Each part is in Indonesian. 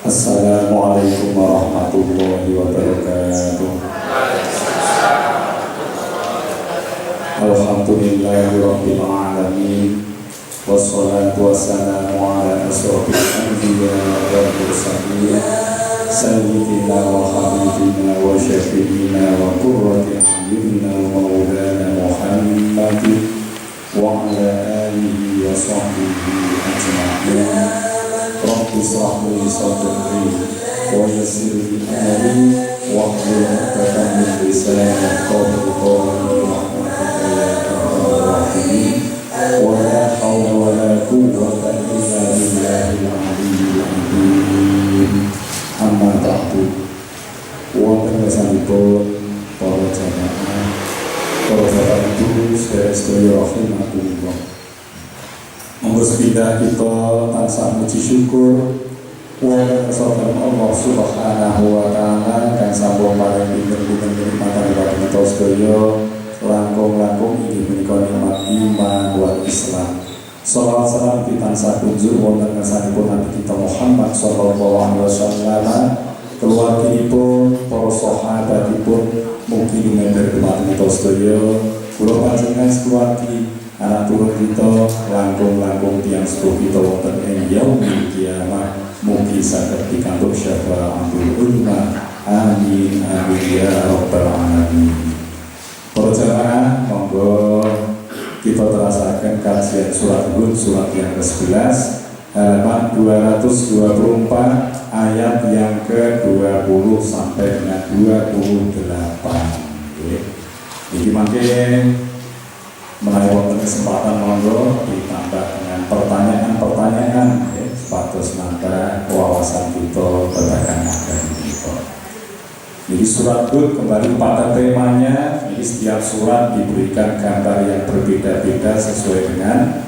Assalamualaikum warahmatullahi wabarakatuh. Alhamdulillahirabbil alamin. Wassalatu wassalamu ala asyrofil anbiya wal mursalin sayyidina wa habibina wa syafi'ina wa qurrati a'yunina wa maulana Muhammadin wa ala alihi wa sahbihi ajma'in. Rabbi shrah li sadri wa yassir li amri wahlul 'uqdatam min lisani yafqahu qawli rahmatika ya arhamar rahimin. Wa la haula wa la quwwata illa billahil aliyyil azim. Amma ba'du. Wonten kesanipun para jamaah, para bapak ibu sedherek-sedherek rahimakumullah. Monggo sepindah kita tansah puji syukur kepada Allah Subhanahu wa taala kang sampun paring pinten-pinten nikmatan dhateng kita sedaya langkung-langkung inggih menika nikmat iman wal Islam. Shalawat salam tansah kunjuk wonten ngarsanipun Nabi kita Muhammad sallallahu alaihi wasallam, keluarganipun, para sahabatipun, mugi dumateng dumateng kita sedaya, kula panjenengan sekeluargi, anak turun kita, langkung-langkung tiang sepuh kita wonten ing yaumil kiamah, mugi saged pikantuk syafaatul uzma. Amin amin ya rabbal alamin. Para jamaah, monggo kita terasakan kajian surat Hud, surat yang ke-11, halaman 224, ayat yang ke-20 sampai dengan 28. Ini makin menawi wonten kesempatan monggo ditambah dengan pertanyaan-pertanyaan sepatus nambah wawasan kita babagan agama kita. Jadi surat Hud kembali pada temanya. Jadi setiap surat diberikan gambar yang berbeda-beda sesuai dengan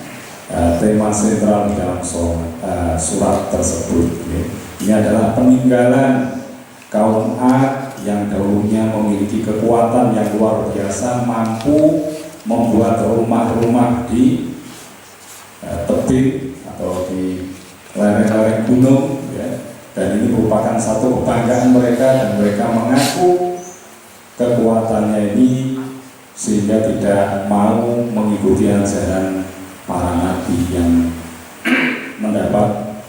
tema sentral di dalam surat tersebut. Ini adalah peninggalan kaum Ad yang dahulunya memiliki kekuatan yang luar biasa, mampu membuat rumah-rumah di tebing atau di lereng-lereng gunung, ya. Dan ini merupakan satu kebanggaan mereka, dan mereka mengaku kekuatannya ini sehingga tidak mau mengikuti ajaran para nabi yang mendapat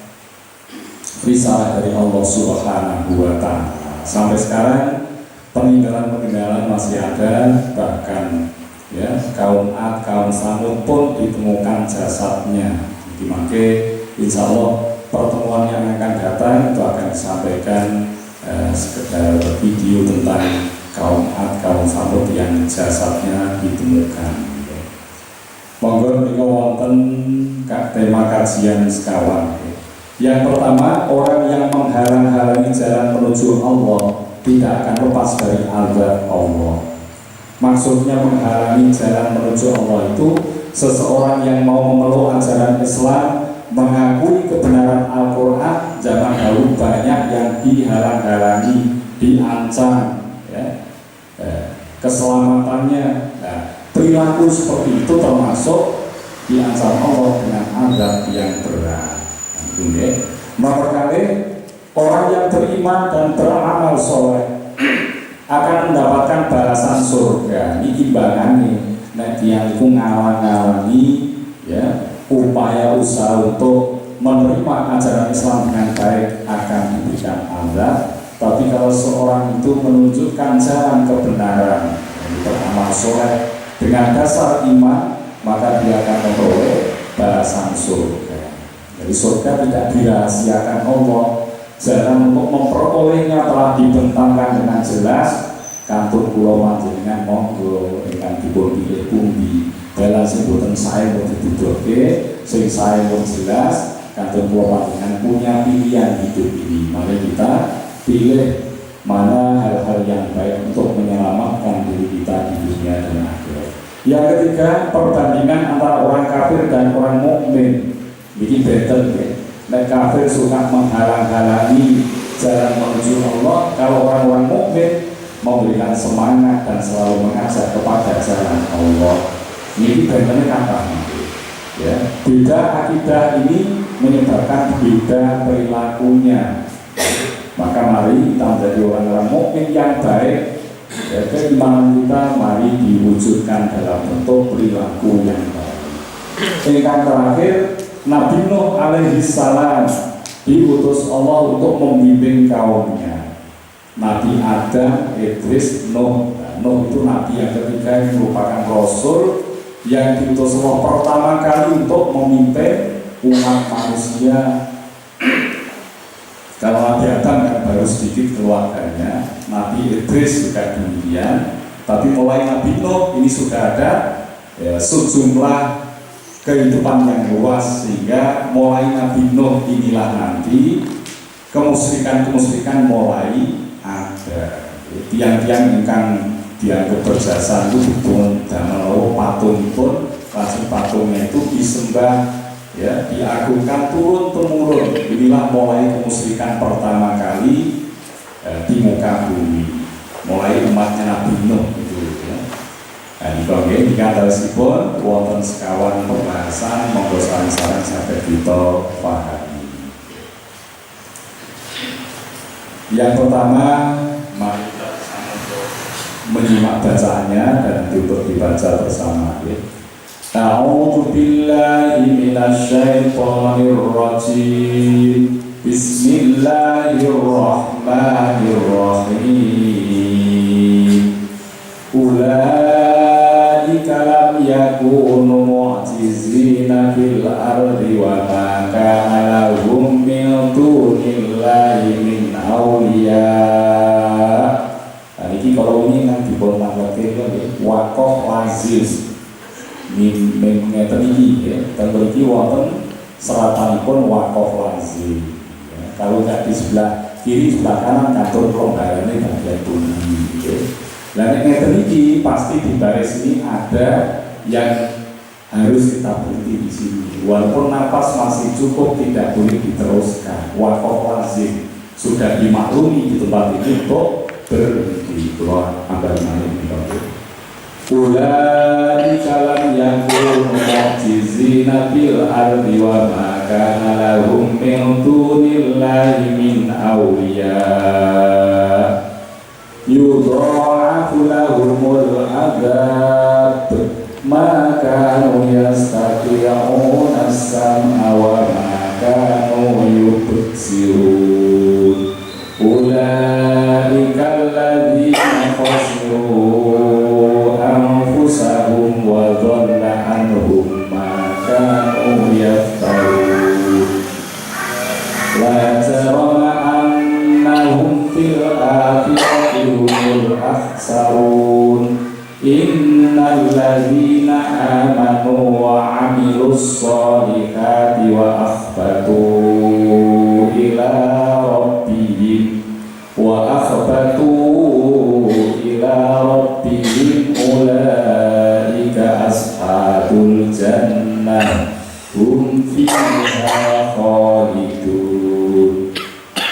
risalah dari Allah Subhanahu wa taala. Sampai sekarang peninggalan-peninggalan masih ada, bahkan ya, kaum Ad, kaum Samud pun ditemukan jasadnya. Jadi maka insya Allah pertemuan yang akan datang itu akan disampaikan sekedar video tentang kaum Ad, kaum Samud yang jasadnya ditemukan. Monggo menika wonten tema kajian sekawan. Yang pertama, orang yang menghalang-halangi jalan menuju Allah tidak akan lepas dari azab Allah. Maksudnya menghalangi jalan menuju Allah itu seseorang yang mau memeluk ajaran Islam, mengakui kebenaran Al-Quran. Zaman dahulu banyak yang dihalang-halangi, diancam, ya, keselamatannya. Nah, perilaku seperti itu termasuk diancam Allah dengan azab yang berat. Nomor kali, orang yang beriman dan beramal soleh akan mendapatkan balasan surga. Ini timbangannya. Nah, dia itu ngalang-ngalangi, ya, upaya usaha untuk menerima ajaran Islam dengan baik akan diberikan azab. Tapi kalau seorang itu menunjukkan jalan kebenaran, beramal soleh dengan dasar iman, maka dia akan memperoleh balasan surga. Jadi surga tidak dirahasiakan Allah. Jalan untuk memperolehnya telah dibentangkan dengan jelas. Kantun kula panjenengan monggo ingkang dipun pilih pundi. Dalan sing boten sae pun dibutuhke, sing sae pun jelas. Kantun kula panjenengan punya pilihan hidup ini. Mari kita pilih mana hal-hal yang baik untuk menyelamatkan diri kita di dunia dan akhirat. Yang ketiga, perbandingan antara orang kafir dan orang mukmin. Ini better, ya. Nek kafir suka menghalang-halangi jalan menuju Allah, kalau orang-orang mukmin memberikan semangat dan selalu mengajak kepada jalan Allah. Ini benar-benar apa? Ya, beda akidah ini menyebabkan beda perilakunya. Maka mari kita menjadi orang-orang mukmin yang baik. Ya, keimanan kita mari diwujudkan dalam bentuk perilaku yang baik. Yang terakhir, Nabi Nuh alaihi salam diutus Allah untuk membimbing kaumnya. Nabi Adam, Idris, Nuh. Nuh itu nabi yang ketiga yang merupakan rasul yang diutus Allah pertama kali untuk memimpin umat manusia. Kalau Nabi Adam kan baru sedikit keluarganya, Nabi Idris juga demikian. Tapi mulai Nabi Nuh ini sudah ada ya, sejumlah kehidupan yang luas, sehingga mulai Nabi Nuh inilah nanti kemusyrikan mulai ada. Tiang-tiang ingkang dianggap berjasa itu pun damel patung pun, langsung patungnya itu disembah, ya, diagungkan turun temurun. Inilah mulai kemusyrikan pertama kali di muka bumi, mulai umatnya Nabi Nuh itu, ya. Nah, di bagian dikatakan wonten sekawan pembahasan monggo sareng-sareng sampai kita pahami. Yang pertama, mari kita bersama untuk menyimak bacaannya dan untuk dibaca bersama, ya. A'udzu billahi minasyaitonir rajim. Bismillahirrahmanirrahim. Ulaika lam yakunu mu'jizina fil ardi wa ma kana lahum min dunillahi min awliya. Nah, ini kalau ini kan dipun nangkep wakoh lazim. Ngeten iki ya, ten mriki wonten seratanipun wakof lazim. Ya, kalau nggak di sebelah kiri, sebelah kanan ngatur kelombarannya bagian bumi. Ya. Nah, ngeten iki pasti di baris ini ada yang harus kita berhenti di sini. Walaupun nafas masih cukup, tidak boleh diteruskan. Wakof lazim sudah dimaklumi di tempat ini untuk berhenti. Keluar ambil maling di bawah. Ulaika lam yakunu mu'jizina fil ardi wa ma kana lahum min dunillahi min awliya yudha'afu lahumul adzab ma kanu yastati'una as-sam'a wa ma kanu yubsirun. Ulaika alladzina khasiru anfusahum wa dhalla anhum ma kanu yaftarun. La jarama annahum fil akhirati humul akhsarun. Innal ladzina amanu wa 'amilus sholihati wa akhbatu ila rabbihim ulaika ashabul jannah hum fiha khalidun.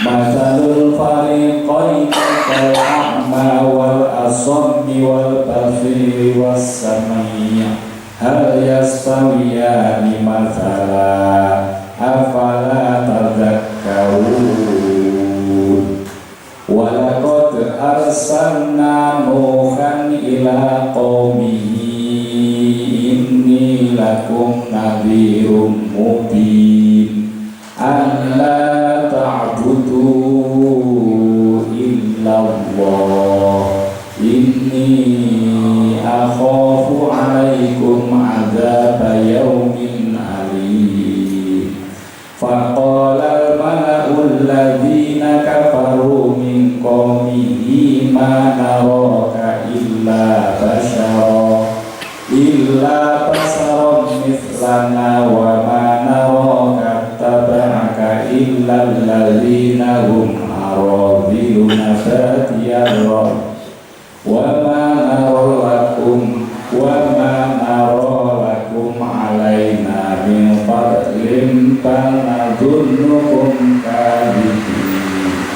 Mathalul fariqaini kal a'ma wal asammi wal basiri was sami' hal yastawiyani mathala afala tadhakkarun. Walaqad arsalna Nuhan ila qaumihi inni lakum nadhirum mubin an la ta'budu illallah inni akhafu 'alaikum 'adzaba yaumin alim. Faqala al-mala'u alladhina kafaru min qaumihi ma naraka illa basharan mithlana wa ma naraka taba'aka illa alladhina hum aradiluna badiyar ra'i wa ma nara lakum alaina min fadlin fanadunnukum kadhibin.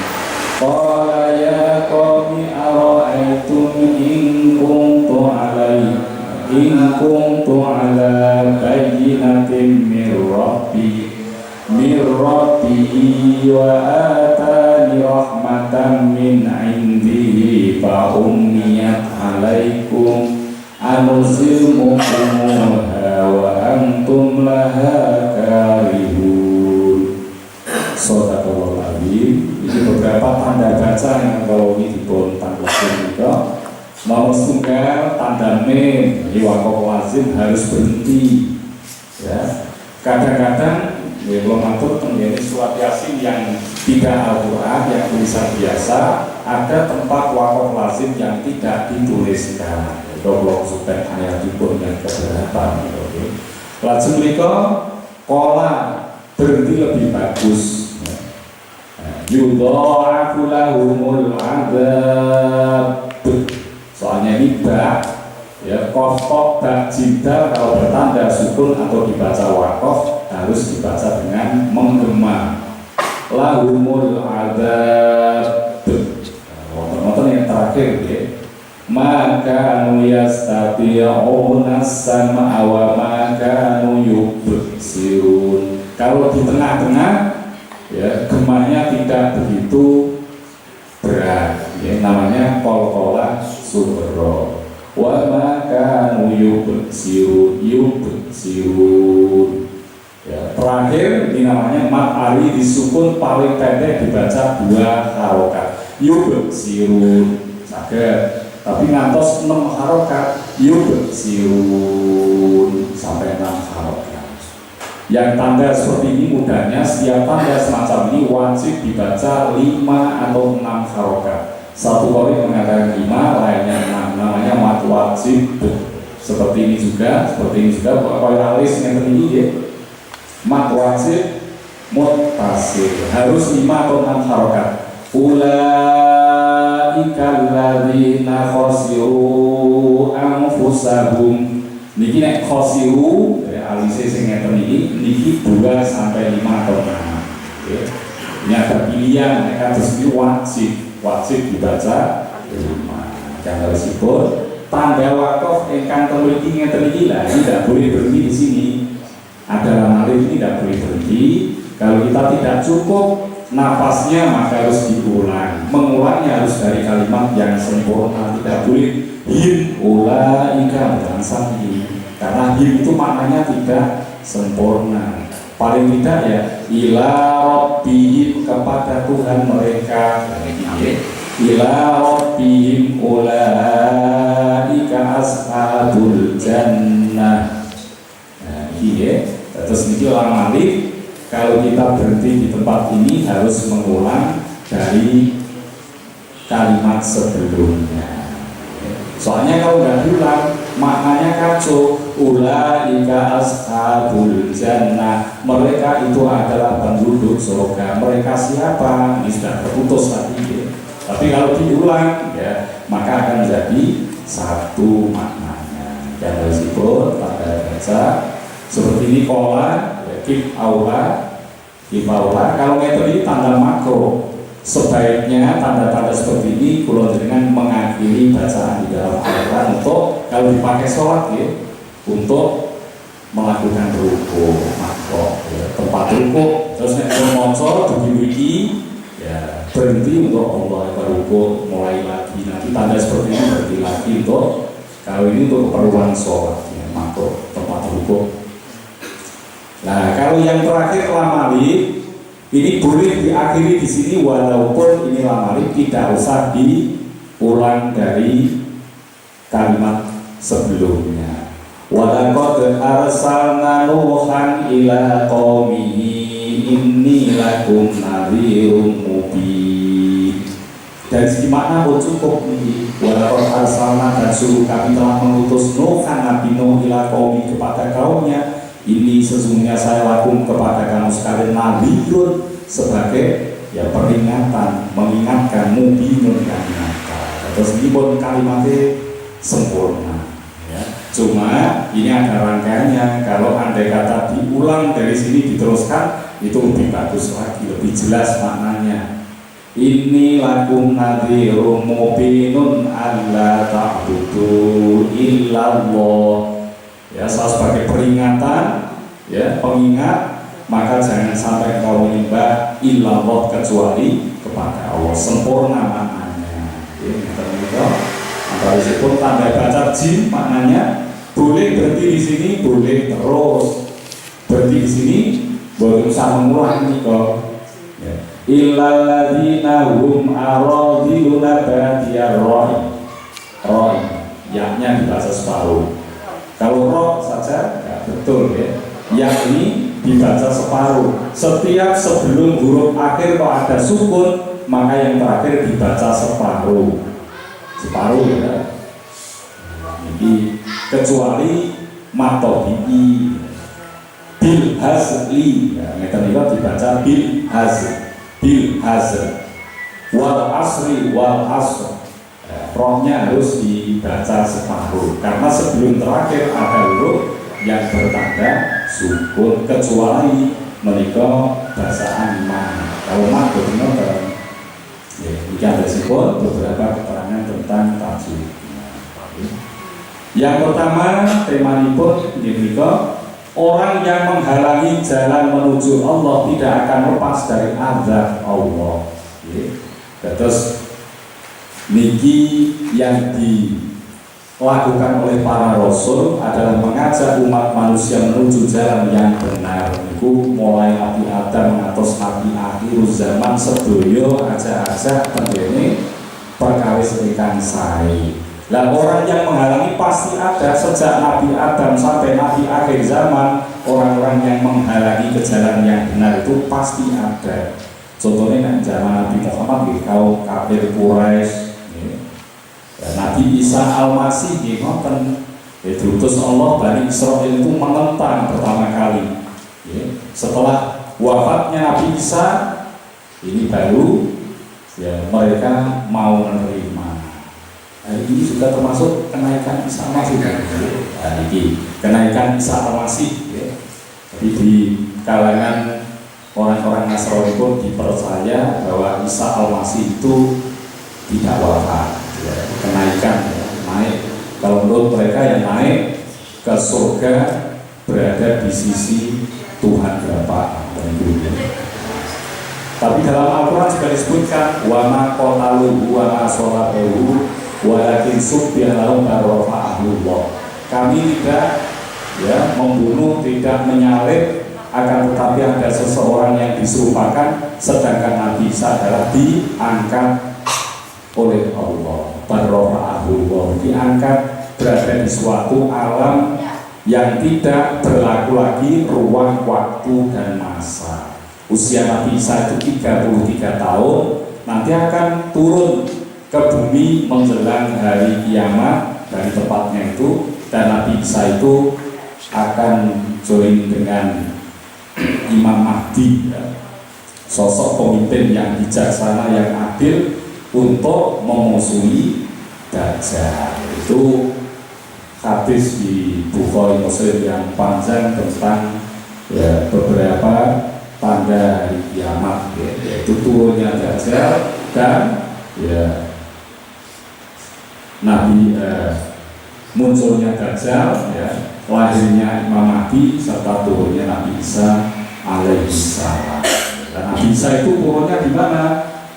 Qala ya qawmi ara'aytum in kuntu ala bayyinatin min rabbi min rabbihi wa atani rahmatan min indihi fa ummiyat alaikum anuzilmukumuha wa antum laha karihun. Shadaqallahu azim. Ini beberapa tanda baca yang kalau ini dipun tangguhkan juga. Nomor tunggal tanda mim wakaf lazim harus berhenti. Ya. Kadang-kadang belum matur menjadi surat yasin yang tidak Al-Quran, yang tulisan biasa, ada tempat wakaf lazim yang tidak dituliskan. Kalau supaya ayat itu yang keberatan. Lazim mereka pola berhenti lebih bagus. Yudha'afu lahumul adzab. Soalnya ini ya kof bak cinta kalau bertanda sukun atau dibaca wakof harus dibaca dengan menggema. Lahumul adzab. Nonton yang terakhir ya. Maka yastati'una as-sam'a wa maka yubsirun. Kalau di tengah-tengah ya gemanya tidak begitu berat ya, namanya qalqalah sughra. Wa maka yubsirun ya, terakhir ini namanya mat ali disukun paling pendek dibaca 2 harokat yubsirun sakit. Tapi ngantos 6 harokat yubsirun sampai 6 harokat. Yang tanda seperti ini mudahnya setiap tanda semacam ini wajib dibaca 5 atau 6 harokat. Satu kali mengatakan 5, lainnya 6, namanya mat wajib. Seperti ini juga kalau alis yang tinggi ya. Mat wajib muttasil harus 5 atau 6 harokat. Ulaika alladzina khasiru anfusahum. Niki nek khasiru alise sing ngeten niki 2 sampai 5 atau 6. Ya. Ini ada pilihan nek kados iki wajib dibaca 5. Jangan risiko tanda wakaf ingkang memiliki ngeten iki lah tidak boleh berhenti di sini. Ada lamali ini tidak boleh berhenti. Kalau kita tidak cukup nafasnya maka harus diulang. Mengulangnya harus dari kalimat yang sempurna, tidak boleh him ulaika berangsang him, karena him itu maknanya tidak sempurna. Paling tidak ya ila rabbihim, kepada Tuhan mereka. Ila rabbihim ulaika ashabul jannah. Nah ini ya. Terus ini ulang malik. Kalau kita berhenti di tempat ini harus mengulang dari kalimat sebelumnya. Soalnya kalau nggak diulang maknanya kacau. Ulaika ashabul jannah, mereka itu adalah penduduk surga. Mereka siapa? Ini sudah terputus tadi ya. Tapi kalau diulang ya maka akan menjadi satu maknanya. Dan risiko pada baca seperti ini pola kif aula. Kalau metode ini tanda makro, sebaiknya tanda-tanda seperti ini kalau dengan mengakhiri bacaan di dalam Al-Quran untuk kalau dipakai sholat ya, untuk melakukan ruku makro ya, tempat ruku. Terus nek moco begini ya berhenti untuk Allah ruku, mulai lagi. Nanti tanda seperti ini berhenti lagi untuk kalau ini untuk keperluan sholat ya, makro tempat ruku. Nah, kalau yang terakhir lamali ini boleh diakhiri di sini walaupun ini lamali tidak usah diulang dari kalimat sebelumnya. Walaqad arsalna Nuhan ila qaumihi inni lakum nadhirum mubin. Dari segi makna pun cukup nih. Walaqad arsalna, dan suruh kami telah mengutus Nuhan Nabi Nuh ila qaumi, kepada kaumnya. Ini sesungguhnya saya lakum, kepada kamu sekalian nadhirun, sebagai ya peringatan, mengingatkan, mubinun yang nyata. Terus ini pun kalimatnya sempurna ya. Cuma ini ada rangkaiannya. Kalau andai kata diulang dari sini diteruskan itu lebih bagus lagi, lebih jelas maknanya. Ini lakum nadhirum mubinun alla ta'budu illallah. Ya, sebagai peringatan, ya, pengingat, maka jangan sampai kau menyembah illallah kecuali kepada Allah. Sempurna maknanya. Maka tanda baca jim maknanya boleh berhenti di sini, boleh terus berhenti di sini, boleh usah mengulang nih kok. Illal ladzina hum aradiluna badiyar roi, yaknya dibaca separuh. Kalau roh saja ya betul ya. Yakni dibaca separuh. Setiap sebelum huruf akhir kalau ada sukun, maka yang terakhir dibaca separuh. Separuh ya. Jadi kecuali matobi'i bil hazli ya, mereka dibaca bil hazl wal asri wal asr ya, rohnya harus dibaca separuh karena sebelum terakhir ada huruf yang bertanda sukun kecuali mereka bacaan ma. Kalau ma benar ya, jika ada sipun beberapa keterangan tentang tajwid. Yang pertama temanipun mereka orang yang menghalangi jalan menuju Allah tidak akan lepas dari azab Allah. Terus niki yang dilakukan oleh para rasul adalah mengajak umat manusia menuju jalan yang benar. Itu mulai Nabi Adam mengatos Nabi akhir zaman sedoyo aja-aja tentunya perkawis ikan sai. Lah orang yang menghalangi pasti ada sejak Nabi Adam sampai Nabi akhir zaman. Orang-orang yang menghalangi ke jalan yang benar itu pasti ada. Contohnya zaman Nabi Muhammad kaum kafir Quraisy, Nabi Isa Al-Masih ngoten. Diutus Allah Bani Israil itu menentang pertama kali. Setelah wafatnya Nabi Isa, ini baru ya, mereka mau menerima. Ini juga termasuk kenaikan Isa Al-Masih. Ini kenaikan Isa Al-Masih. Jadi di kalangan orang-orang Nasrani pun dipercaya bahwa Isa Al-Masih itu tidak wafat, kenaikan, naik. Kalau menurut mereka yang naik ke surga berada di sisi Tuhan Bapa. Tapi dalam Al-Quran juga disebutkan wa ma qataluhu wa ma salabuhu walakin subbiha lahum barrafa'ahullah. Kami tidak ya membunuh, tidak menyalib, akan tetapi ada seseorang yang diserupakan, sedangkan Nabi Isa adalah diangkat oleh Allah. Barrafa'ahullah, diangkat berada di suatu alam yang tidak berlaku lagi ruang, waktu, dan masa. Usia Nabi Isa itu 33 tahun, nanti akan turun ke bumi menjelang hari kiamat dari tempatnya itu, dan Nabi Isa itu akan join dengan Imam Mahdi ya. Sosok pemimpin yang bijaksana, yang adil untuk memusuhi Dajjal. Itu hadis di Bukhari Muslim yang panjang tentang ya, beberapa tanda hari kiamat ya, yaitu turunnya Dajjal dan ya Nabi munculnya Dajjal ya, lahirnya Imam Mahdi serta turunnya Nabi Isa alaihissalam. Dan Nabi Isa itu turunnya di mana?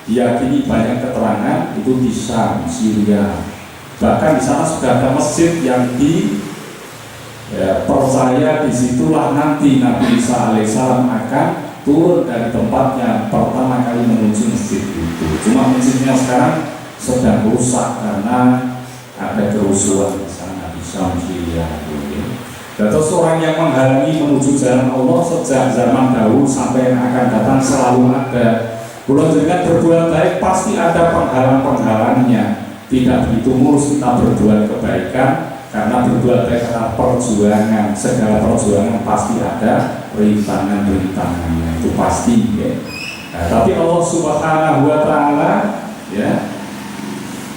Diyakini banyak keterangan itu di Syam, Syria. Bahkan di sana sudah ada masjid yang percaya disitulah nanti Nabi Isa alaihissalam akan turun dari tempatnya pertama kali menuju masjid itu. Cuma masjidnya sekarang sedang rusak karena ada kerusuhan di sana di Syam, Syria. Dan terus orang yang menghalangi menuju jalan Allah sejak zaman dahulu sampai yang akan datang selalu ada. Kalau dengan berbuat baik pasti ada penghalang-penghalangnya. Tidak begitu mulus kita berbuat kebaikan, karena berbuat baik adalah perjuangan. Segala perjuangan pasti ada rintangan-rintangannya, itu pasti ya. Nah, tapi Allah Subhanahu wa Ta'ala ya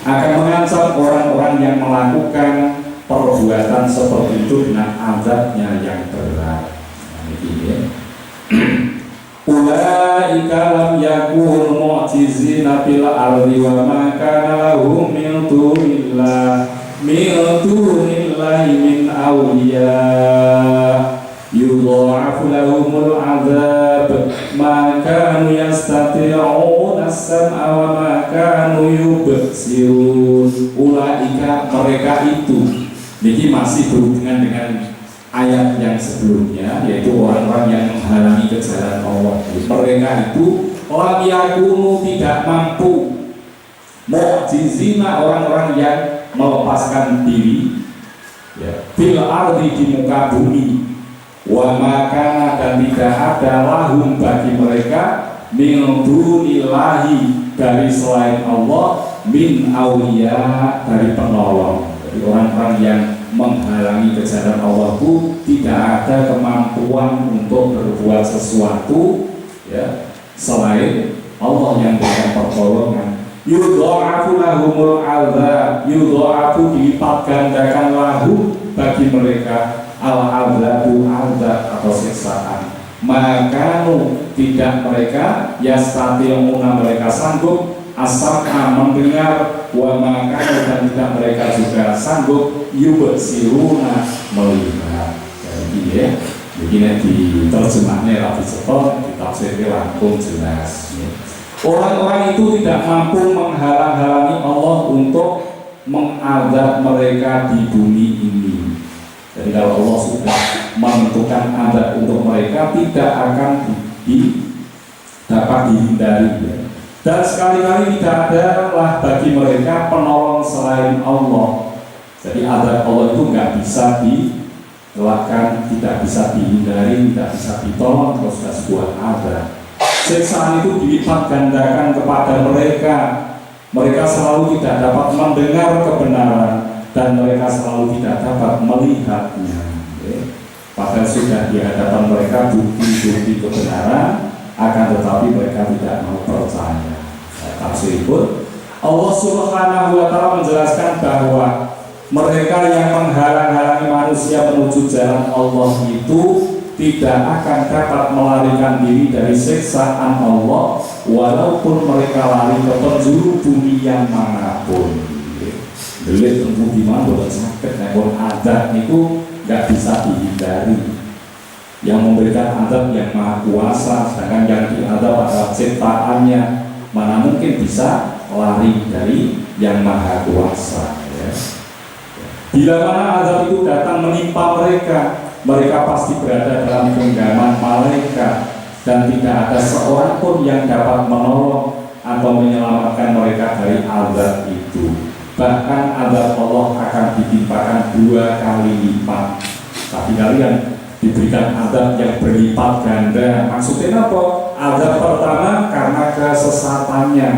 akan mengancam orang-orang yang melakukan perbuatan seperti itu dengan azabnya yang berat. Ulaika lam yakun mu'jizina fil ardi wa ma kana lahum min dunillahi min awliya yudha'afu yudha'afu lahumul 'adzab ma kanu yastati'una as-sam'a wa ma kanu yubsirun. Ulaika, mereka itu. Niki masih berhubungan dengan ayat yang sebelumnya, yaitu orang-orang yang menghalangi kejalan Allah. Mereka itu lam yakunu, tidak mampu, mu'jizina, orang-orang yang melepaskan diri, ya, bil ardi, di muka bumi, wa makana, dan tidak ada lahum bagi mereka min dunillahi, dari selain Allah, min awliya, dari penolong. Jadi orang-orang yang menghalangi kejalan Allah itu tidak ada kemampuan untuk berbuat sesuatu, ya, selain Allah yang berikan pertolongan. Yudha'afu lahumul 'adzab, yudha'afu, dilipat gandakan lahum, bagi mereka, al-'adzabu, 'adzab atau siksaan. Makanu, tidak mereka, yastati'una, mereka sanggup, as-sam'a, mendengar, wa makanu, dan tidak mereka juga sanggup, yubsiruna, melihat. Jadi ya, begini diterjemahnya Rabi Setor, ditafsirnya langsung jelas, ya. Orang-orang itu tidak mampu menghalang-halangi Allah untuk mengadab mereka di bumi ini. Jadi kalau Allah sudah menentukan adab untuk mereka, tidak akan dapat dihindari, ya. Dan sekali-kali tidak ada lah bagi mereka penolong selain Allah. Jadi adab Allah itu nggak bisa dielakkan, tidak bisa dihindari, tidak bisa ditolong kalau sudah sebuah adab. Siksaan itu dilipat gandakan kepada mereka. Mereka selalu tidak dapat mendengar kebenaran, dan mereka selalu tidak dapat melihatnya. Padahal sudah di hadapan mereka bukti-bukti kebenaran, akan tetapi mereka tidak mau percaya. Tafsir pun Allah Subhanahu wa Ta'ala menjelaskan bahwa mereka yang menghalang-halangi manusia menuju jalan Allah itu tidak akan dapat melarikan diri dari siksaan Allah, walaupun mereka lari ke penjuru bumi yang manapun. Delik tentu gimana boleh sakit, namun adab itu nggak bisa dihindari. Yang memberikan adab yang maha kuasa, sedangkan yang diadab adalah ciptaannya. Mana mungkin bisa lari dari yang maha kuasa, ya. Bila mana adab itu datang menimpa mereka, mereka pasti berada dalam genggaman malaikat, dan tidak ada seorang pun yang dapat menolong atau menyelamatkan mereka dari azab itu. Bahkan azab Allah akan ditimpakan 2 kali lipat. Tapi kalian diberikan azab yang berlipat ganda. Maksudnya apa? Azab pertama karena kesesatannya,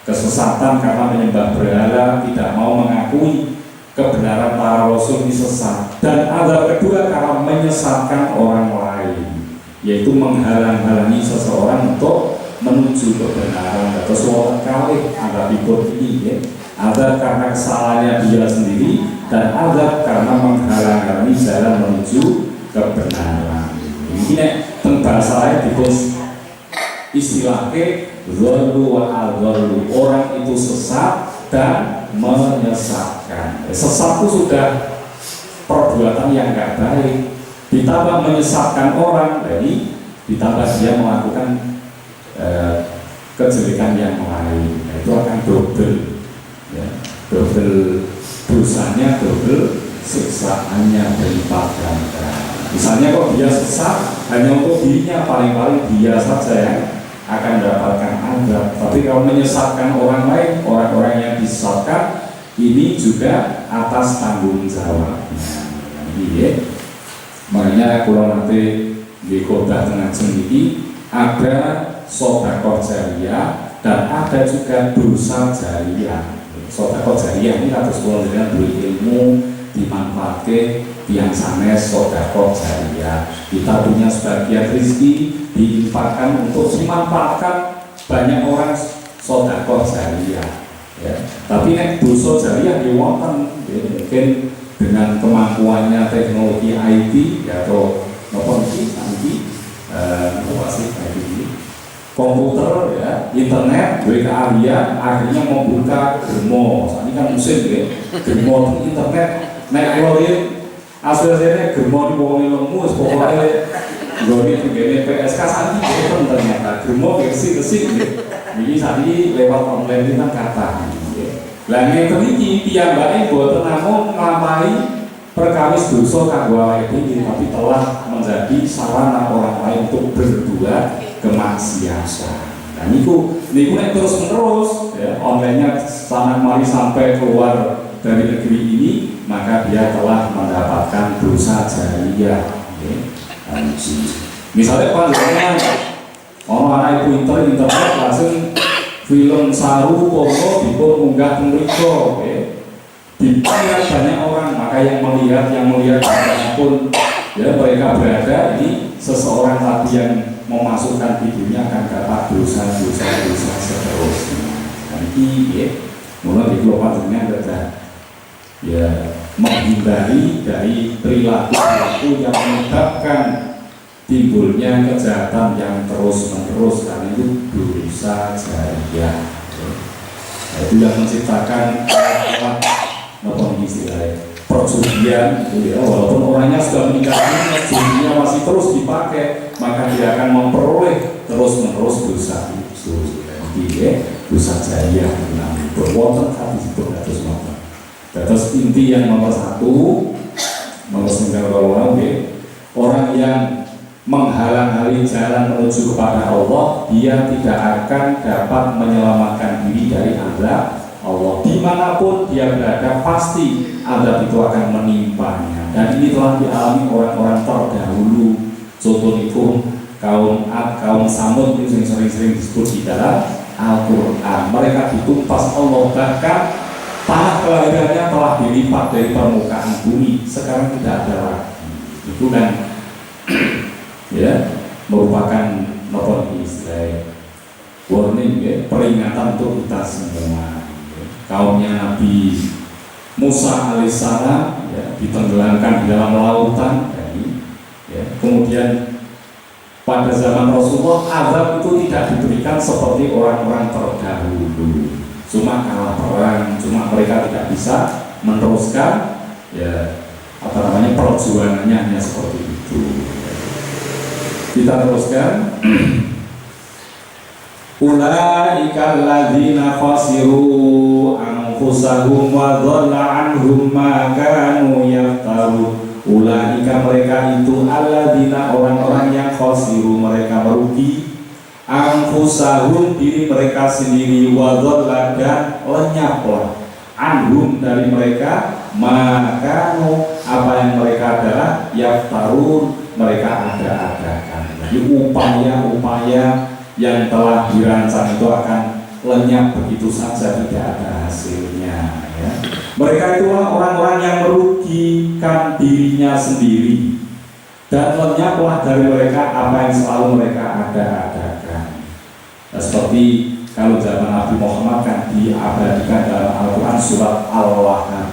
kesesatan karena menyembah berhala, tidak mau mengakui kebenaran para rasul ini sesat. Dan azab kedua karena menyesatkan orang lain, yaitu menghalang-halangi seseorang untuk menuju kebenaran. Atau suatu kali azab ikut ini, ya. Azab karena kesalahannya dia sendiri, dan azab karena menghalang-halangi jalan menuju kebenaran. Ini tentang bahasa lain dibos istilahnya dzallu wa adzallu, orang itu sesat dan menyesatkan. Sesat itu sudah perbuatan yang enggak baik, ditambah menyesatkan orang, jadi ditambah dia melakukan kejelekan yang lain, itu akan double, ya, double dosanya, double siksaannya berlipat ganda. Misalnya kok dia sesat hanya untuk dirinya, paling-paling dia saja yang akan mendapatkan azab. Tapi kalau menyesatkan orang lain, orang-orang yang disesatkan, ini juga atas tanggung jawabnya. Iya. Makanya kalau nanti di kota tengah ini ada sedekah jariyah dan ada juga dosa jariyah. Sedekah jariyah ini harus dengan berilmu, dimanfaatkan yang sanes sedekah jariyah. Kita punya sebagian rezeki diinfakkan untuk dimanfaatkan banyak orang, sedekah jariyah, ya. Tapi nek dosa jariyah di wonten, mungkin dengan kemampuannya teknologi IT, ya, atau komputer, ya, internet, beri keahlian, akhirnya membuka germo. Ini kan musim, ya, germo internet, nek keluarin Aslinya gemon wong lemus pokoknya goni begini PSK santi itu ternyata gemon versi ini saat ini lewat online itu kan kata. Lainnya ini piyambake boten namung nglampahi perkawis dosa kanggo awake dhewe tapi telah menjadi sarana orang lain untuk berbuat kemaksiatan. Nah niku nek terus menerus ya, online-nya sana mari sampai keluar dari negeri ini, maka dia telah mendapatkan dosa jariyah. Misalnya panjenengan orang anak pinter internet langsung film saru porno dipun unggah mriku dibayar banyak orang, maka yang melihat pun ya mereka berada ini seseorang tadi yang memasukkan videonya akan dapat dosa seterusnya. Dan ini ya mulai dikeluarkan dengan ada ya menghindari dari perilaku yang menyebabkan timbulnya kejahatan yang terus-menerus, karena itu dosa jariyah. Itu yang menciptakan perjudian, ya, walaupun orangnya sudah menikah, judinya masih terus dipakai, maka dia akan memperoleh terus-menerus dosa itu. Dosa jariyah berwonten hadis berdados mawon. Terus inti yang nomor 1, nomor 9 orang yang menghalang-halangi jalan menuju kepada Allah, dia tidak akan dapat menyelamatkan diri dari azab Allah. Dimanapun dia berada, pasti azab itu akan menimpanya. Dan ini telah dialami orang-orang terdahulu. Contohnya kaum Samud yang sering-sering disebut di dalam Al-Quran. Mereka ditumpas Allah, bahkan tanah kelahirannya telah dilipat dari permukaan bumi. Sekarang tidak ada lagi. Itu kan ya merupakan istilah warning ya, peringatan untuk kita semua. Kaumnya Nabi Musa alaihissalam ya, ditenggelamkan di dalam lautan ya. Kemudian pada zaman Rasulullah azab itu tidak diberikan seperti orang-orang terdahulu, cuma kalah perang, cuma mereka tidak bisa meneruskan ya perjuangannya hanya seperti itu. Kita teruskan. Ulaika alladzina khasiru anfusahum wa dhalla anhum ma kanu yaftarun. Ulaika mereka itu alladzina orang-orang yang khasiru mereka merugi anfusahum diri mereka sendiri wa dhalla dan lenyaplah anhum dari mereka ma kanu apa yang mereka adalah yaftarun mereka ada-adakan. Jadi upaya-upaya yang telah dirancang itu akan lenyap begitu saja, tidak ada hasilnya ya. Mereka itulah orang-orang yang merugikan dirinya sendiri dan lenyaplah dari mereka apa yang selalu mereka ada-adakan. Nah, seperti kalau zaman Nabi Muhammad kan diabadikan dalam Al-Quran surat Al-Lahab,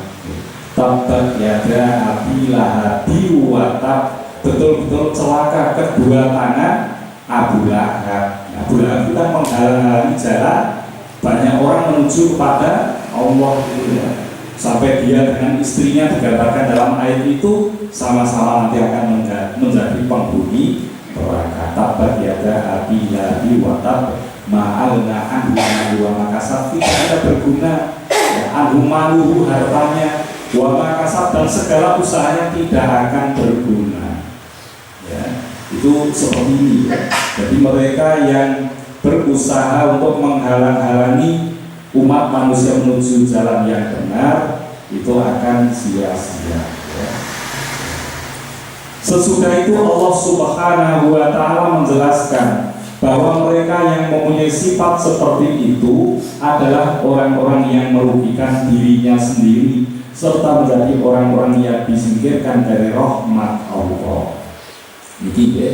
tabbat yada abi lahabi wa tab, betul-betul celaka kedua tangan Abu Lahab. Abu Lahab itu kan menghalang-halangi jalan banyak orang menuju kepada Allah ya. Sampai dia dengan istrinya digambarkan dalam ayat itu sama-sama nanti akan menjadi penghuni neraka. Tabbat yada abi lahabi wa tab ma'alna anhu wa makasab, tidak ada berguna ya, anhu maluhu hartanya wa makasab dan segala usahanya tidak akan berguna ya. Itu seperti ini ya. Jadi mereka yang berusaha untuk menghalang-halangi umat manusia menuju jalan yang benar itu akan sia-sia ya. Sesudah itu Allah Subhanahu wa ta'ala menjelaskan bahwa mereka yang mempunyai sifat seperti itu adalah orang-orang yang merugikan dirinya sendiri serta menjadi orang-orang yang disingkirkan dari rahmat Allah. Ini ya.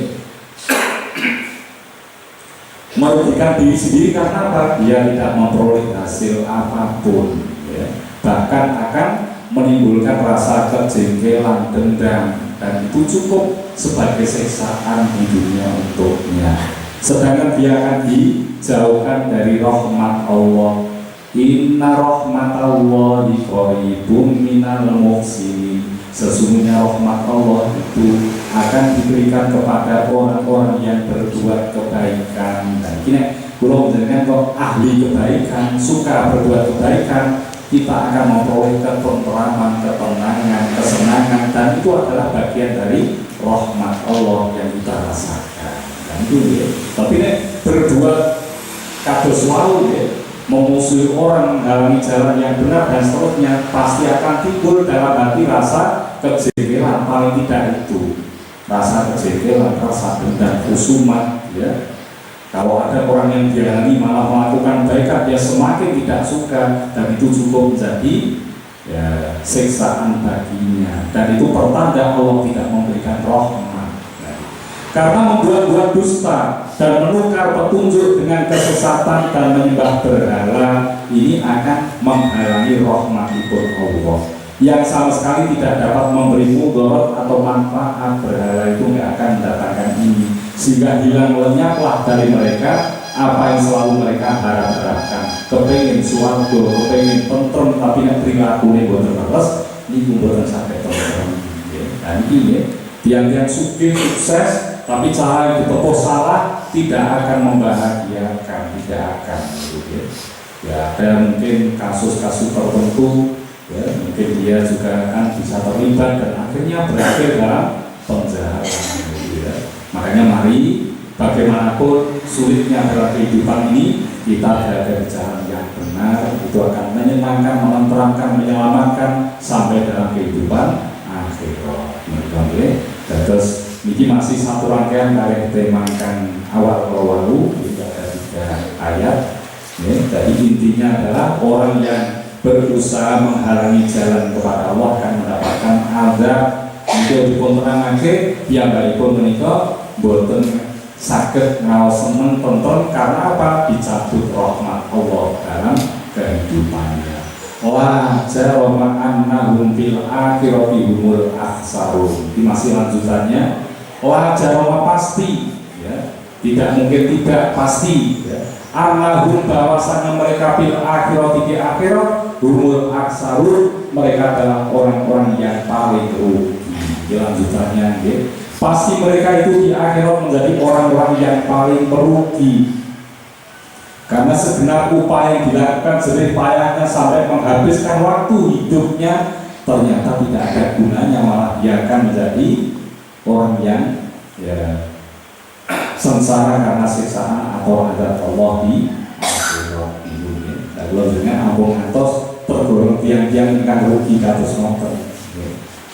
Merugikan diri sendiri karena apa? Dia tidak memperoleh hasil apapun ya. Bahkan akan menimbulkan rasa kejengkelan, dendam, dan itu cukup sebagai siksaan di dunia untuknya. Sedangkan dia akan dijauhkan dari rahmat Allah. Inna rahmatallahi qaribum minal muhsinin. Sesungguhnya rahmat Allah itu akan diberikan kepada orang-orang yang berbuat kebaikan. Dan ini kalau menjadikan kok ahli kebaikan, suka berbuat kebaikan, kita akan memperoleh ketentraman, ketenangan, kesenangan, dan itu adalah bagian dari rahmat Allah yang kita rasakan. Dan itu ya. Tapi ini berbuat kados wau ya, memusuhi orang, menghalangi jalan yang benar dan seterusnya, pasti akan timbul dalam hati rasa kejengkelan. Paling tidak itu rasa kejengkelan, rasa dendam, khusumat ya. Kalau ada orang yang dihalangi malah melakukan kebaikan, dia semakin tidak suka, dan itu cukup menjadi ya, siksaan baginya. Dan itu pertanda Allah tidak memberikan rahmat. Karena membuat-buat dusta dan menukar petunjuk dengan kesesatan dan menyembah berhala, ini akan menghalangi rahmatipun Allah yang sama sekali tidak dapat memberi mudarat atau manfaat. Berhala itu nggak akan mendatangkan ini, sehingga hilang lenyaplah dari mereka apa yang selalu mereka harapkan. Kepengen suatu, kepengen tentrem, tapi nak perilaku ini buat terbatas, ini buatan sampai tentrem. Dan ini ya, tiang-tiang sukses, tapi cara yang ditepuh salah tidak akan membahagiakan, tidak akan. Ya, ada mungkin kasus-kasus tertentu. Ya, mungkin dia juga akan bisa terlibat dan akhirnya berakhir dalam penjara. Ya. Makanya mari bagaimanapun sulitnya dalam kehidupan ini, kita berada di jalan yang benar, itu akan menyenangkan, menenteramkan, menyelamatkan sampai dalam kehidupan akhirat. Terus ini masih satu rangkaian dari temakan awal itu ada 3 ayat. Ya, jadi intinya adalah orang yang berusaha menghalangi jalan kepada Allah akan mendapatkan azab. Itu dipun terangake piyambakipun menika boten saged ngaos seneng tentrem karena apa? Dicabut rahmat Allah dalam kehidupannya. La jarama annahum fil akhirati humul akhsarun. Ini masih lanjutannya. La jarama pasti ya. Tidak mungkin tidak, pasti ya. Annahum bahwasanya mereka fil akhirati di akhirat humul aksarun, mereka adalah orang-orang yang paling rugi. Lanjutannya ya. Pasti mereka itu di akhirat menjadi orang-orang yang paling merugi. Karena segenap upaya yang dilakukan, jerih payahnya sampai menghabiskan waktu hidupnya, ternyata tidak ada gunanya, malah dia akan menjadi orang yang ya, sengsara karena siksaan atau azab Allah di akhirat ini. Lalu dengan ambung atos tergolong tiang-tiang yang rugi kados ngoten.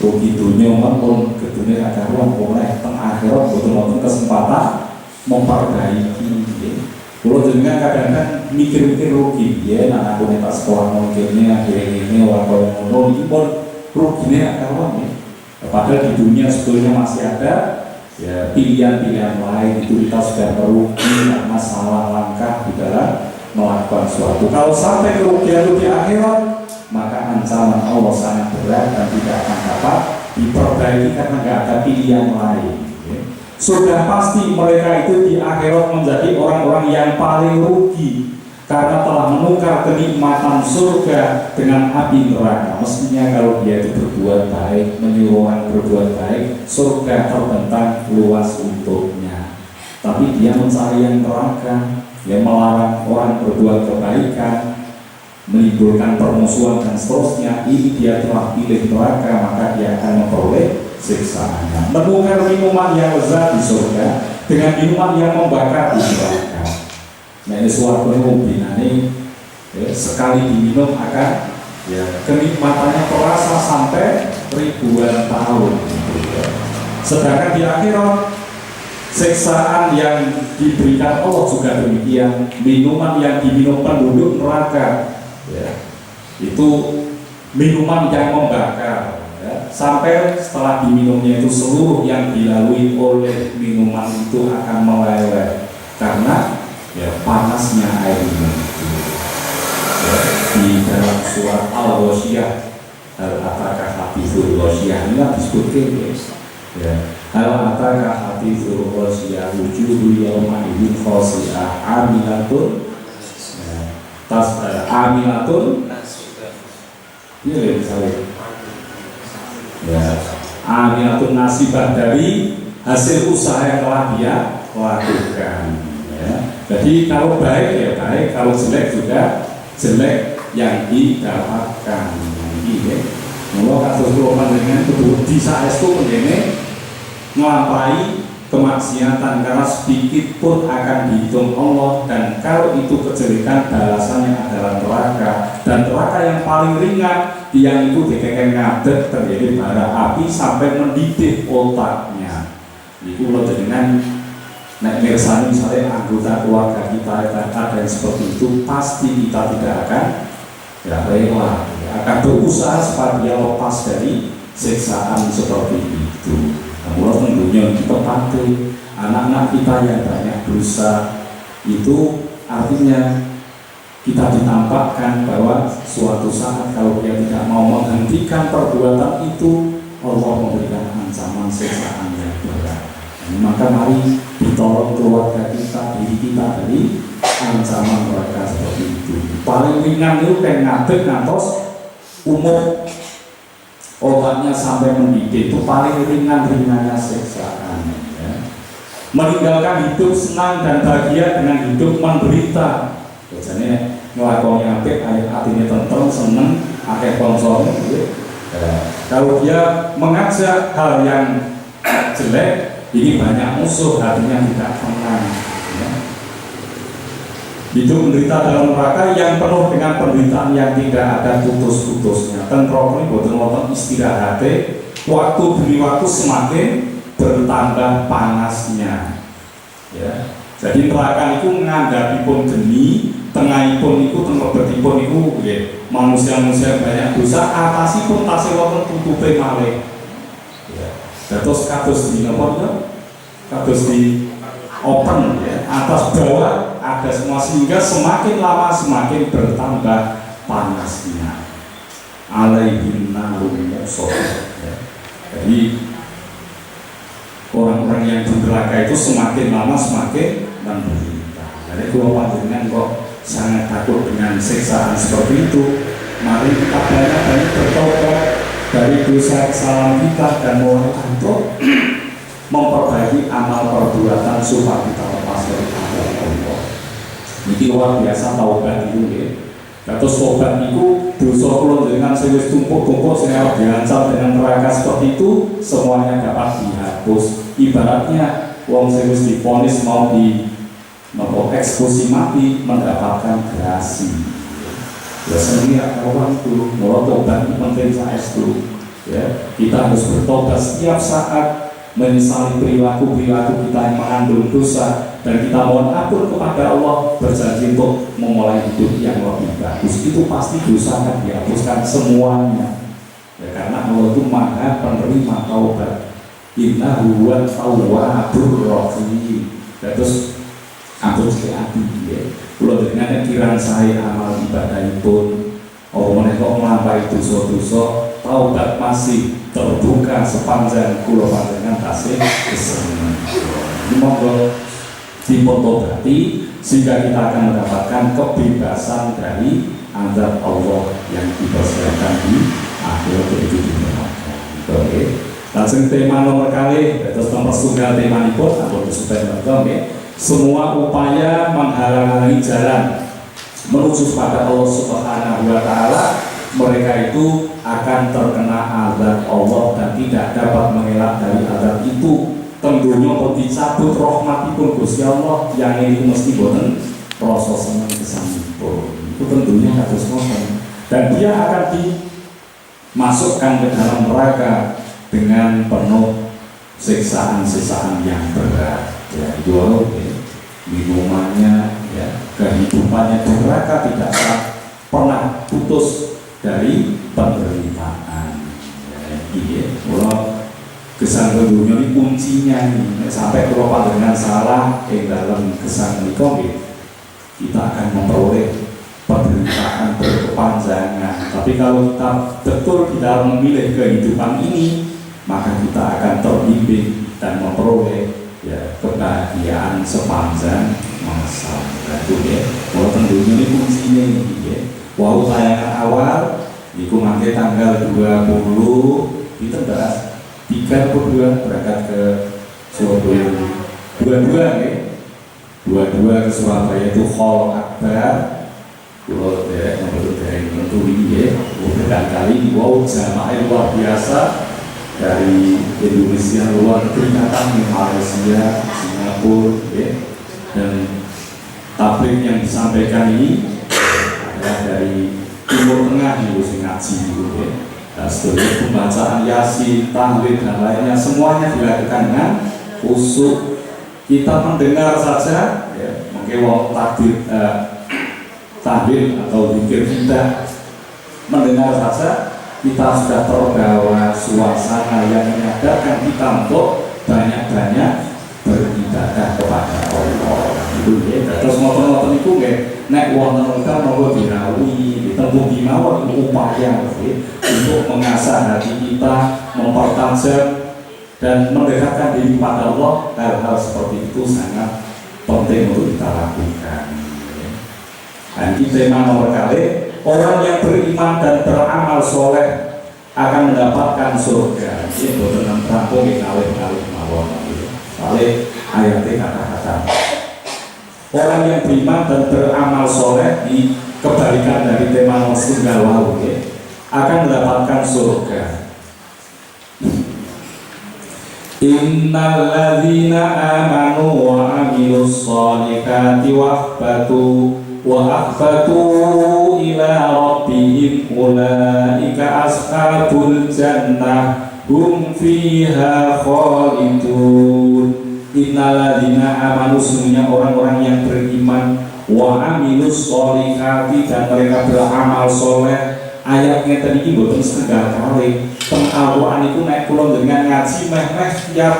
Rugi dunia maupun ke dunia ada ruang oleh teng akhirat betul-betul kesempatan memperbaiki. Kalau dengan kadang-kadang mikir-mikir rugi, ya, anak punya tak sekolah mungkinnya, ini orang kalau ini pun ruginya kawan ya. Padahal di dunia sebetulnya masih ada ya pilihan-pilihan lain, itu kita sudah merugi karena salah langkah di dalam melakukan suatu. Kalau sampai kerugian itu di akhirat, maka ancaman Allah sangat berat dan tidak akan dapat diperbaiki karena nggak ada pilihan lain. Sudah pasti mereka itu di akhirat menjadi orang-orang yang paling rugi karena telah menukar kenikmatan surga dengan api neraka. Mestinya kalau dia itu berbuat baik, menyuruh orang berbuat baik, surga terbentang luas untuknya. Tapi dia mencari yang neraka, dia melarang orang berbuat kebaikan, menimbulkan permusuhan dan seterusnya. Ini dia telah pilih neraka, maka dia akan memperoleh siksaannya. Menukar minuman yang lezat di surga dengan minuman yang membakar di neraka. Nah ini suatu ini sekali diminum akan ya, kenikmatannya terasa sampai ribuan tahun. Sedangkan di akhirat siksaan yang diberikan Allah juga demikian. Minuman yang diminum penduduk neraka ya, itu minuman yang membakar. Sampai setelah diminumnya itu seluruh yang dilalui oleh minuman itu akan meleleh karena ya panasnya air minum itu. Ya, di dalam surat Al-Ghasyiyah, Al-Ataka Hafizul Ghasyiyah ini disebutkan ya, Al-Ataka Hafizul Ghasyiyah wujuhu yawma idin khashi'ah amilatun amilatun. Ini misalnya ya, amilatun nasibah dari hasil usaha yang telah dia lakukan ya. Jadi kalau baik ya baik, kalau jelek juga jelek yang didapatkan ya. Mula kados kula panjenengan kudu disaestu pendene nglampahi kemaksiatan karena sedikit pun akan dihitung Allah, dan kalau itu kejelekan balasannya adalah neraka, dan neraka yang paling ringan yang itu dikeken ngadeg terjadi bara api sampai mendidih otaknya. Itu lo dengan nek mirsani misalnya anggota keluarga kita ada yang seperti itu, pasti kita tidak akan ya rela, akan berusaha supaya dia lepas dari siksaan seperti itu. Nah, tentunya ditepati anak-anak kita yang banyak dosa itu, artinya kita ditampakkan bahwa suatu saat kalau dia tidak mau menghentikan perbuatan itu, Allah memberikan ancaman siksaan yang berat. Maka mari ditolong keluarga kita, diri kita dari ancaman mereka seperti itu. Paling ringan itu kayak ngadeg ngantos umur obatnya sampai mendidih, itu paling ringannya siksaan ya. Meninggalkan hidup senang dan bahagia dengan hidup menderita. Biasanya ngelakoni apik hatinya tentrem, seneng, akeh konsol gitu. Kalau dia mengajak hal yang jelek, ini banyak musuh, hatinya tidak tenang ya. Hidup menderita dalam neraka yang penuh dengan penderitaan yang tidak ada putus-putusnya. Tentrok ini boten wonten istirahate, waktu demi waktu semakin bertambah panasnya ya. Jadi neraka itu ngandhapipun geni, tengahipun itu tenglebetipun itu ya, manusia-manusia banyak dosa, atasipun tasih wonten tutupe malih ya. Terus kados di napa, kados di open ya, atas bawah ada semua, sehingga semakin lama semakin bertambah panasnya. Alaihim narun muqsad ya. Jadi orang-orang yang di neraka itu semakin lama semakin menderita. Jadi kalau panjenengan kok sangat takut dengan siksaan seperti itu, mari kita banyak-banyak bertobat dari dosa kesalahan kita dan mulai untuk memperbaiki amal perbuatan supaya kita lepas dari azab Allah. Ini luar biasa taubat itu ya. Terus taubat itu dosa kula dengan wis tumpuk-tumpuk sing diancam dengan neraka seperti itu semuanya dapat dihapus. Ibaratnya wong sing wis divonis mau di eksekusi mati mendapatkan gerasi. Biasanya orang itu mau taubat penting saestu ya. Kita harus bertobat setiap saat, menyesali perilaku-perilaku kita yang mengandung dosa, dan kita mohon ampun kepada Allah, berjanji untuk memulai hidup yang lebih bagus. Itu pasti dosa akan dihapuskan semuanya ya, karena Allah itu maha penerima taubat. Innahu huwa tawwabur rahim. Terus ampun sekali hati ya. Kalau dengan kiraan saya amal ibadahipun Allah menika nglampahi dosa-dosa, taubat masih terbuka sepanjang kula panjenengan tasih kesenengan. Monggo dipotobati sehingga kita akan mendapatkan kebebasan dari azab Allah yang dipersiapkan di akhir kehidupan. Oke. Langsung tema nomor kali, terus nomor tunggal tema ini pun atau supaya ya. Semua upaya menghalang-halangi jalan menuju pada Allah Subhanahu wa Ta'ala, mereka itu akan terkena azab Allah dan tidak dapat mengelak dari azab itu. Tentunya pun dicabut rahmatipun Gusti Allah, yang ini mesti boten rasa seneng kesanipun. Itu tentunya kados ngoten. Dan dia akan dimasukkan ke dalam neraka dengan penuh siksaan-siksaan yang berat. Ya, itu minumannya, ya, kehidupannya di neraka tidak pernah putus dari penderitaan. Iya, kalau kesan dunia ini kuncinya nih, sampai kalau pandangan salah dalam kesan ini kita akan memperoleh penderitaan berkepanjangan. Tapi kalau kita betul di dalam memilih kehidupan ini, maka kita akan terbimbing dan memperoleh ya kebahagiaan sepanjang masa. Itu ya, kalau tentunya ini kuncinya ini ya. Wow, tayangan awal itu nanti tanggal 20 ditebas 32 berangkat ke Surabaya, 22 ya, 22 ke Surabaya itu hall akbar. Kalau derek menurut dari itu ya, berkali-kali wow jamaah luar biasa dari Indonesia, luar negeri datang di Malaysia, Singapura, ya. Dan tablik yang disampaikan ini adalah dari Timur Tengah yang ngaji gitu, ya. Setelah pembacaan Yasin, tahlil dan lainnya semuanya dilakukan dengan khusyuk. Kita mendengar saja, ya, mungkin wong takbir tahlil atau zikir kita mendengar saja kita sudah terbawa suasana yang menyadarkan kita untuk banyak-banyak beribadah kepada Allah. Itu ya. Terus motor-motor itu nggak nek wonten kita mau dirawi, ditempuh gimana upaya untuk mengasah hati kita, mempertajam dan mendekatkan diri kepada Allah. Hal-hal seperti itu sangat penting untuk kita lakukan. Dan di tema nomor kali, orang yang beriman dan beramal soleh akan mendapatkan surga. Ini benar rampung di kali-kali mawon. Kali ayatnya kata-kata. Orang yang beriman dan beramal soleh di kebalikan dari tema nomor tunggal wau akan mendapatkan surga. Innal ladzina amanu wa amilus sholihati wa akhbatu ila rabbihim ulaika ashabul jannah hum fiha khalidun. Innal ladzina amanu, sesungguhnya orang-orang yang beriman, wa amilus sholihati, dan mereka beramal soleh. Ayatnya tadi boten setengah kali Al-Quran itu naik pulang dengan ngaji meh-meh ya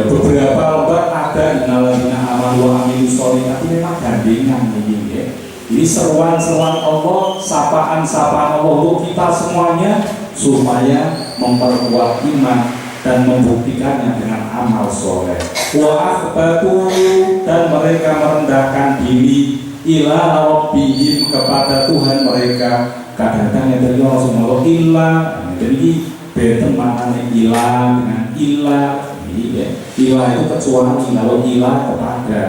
beberapa lembar ada innal ladzina amanu wa amilus sholihati, memang gandengan ini ya. Ini seruan-seruan Allah, sapaan-sapaan Allah untuk kita semuanya supaya memperkuat iman dan membuktikannya dengan amal soleh. Wa akhbatu, dan mereka merendahkan diri ila rabbihim, kepada Tuhan mereka. Kadang-kadang yang dari Rasulullah ilah, jadi benten maknanya ilah dengan ilah. Ya. Ilah itu kecuali, lalu ilah kepada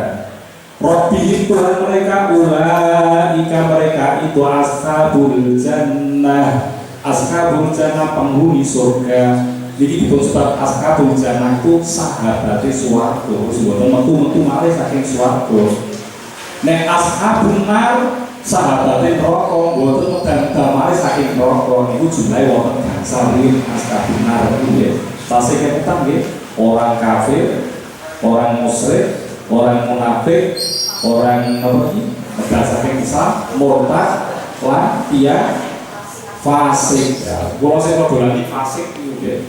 rabbihim Tuhan mereka. Ulaika, mereka itu ashabul jannah, ashabul jannah, penghuni surga. Jadi disebut ashabul jannah itu sahabatnya swarga, sebetulnya metu-metu malih saking swarga. Nek ashabun nar sahabatnya neraka, mboten medal malih saking neraka. Niku jumlahe wonten gangsal ashabun nar itu ya. Tasih ketan nggih, orang kafir, orang musyrik, orang munafik, orang medal saking Islam, murtad, lan dia fasik. Ya, kula sing dolan di fasik niku nggih.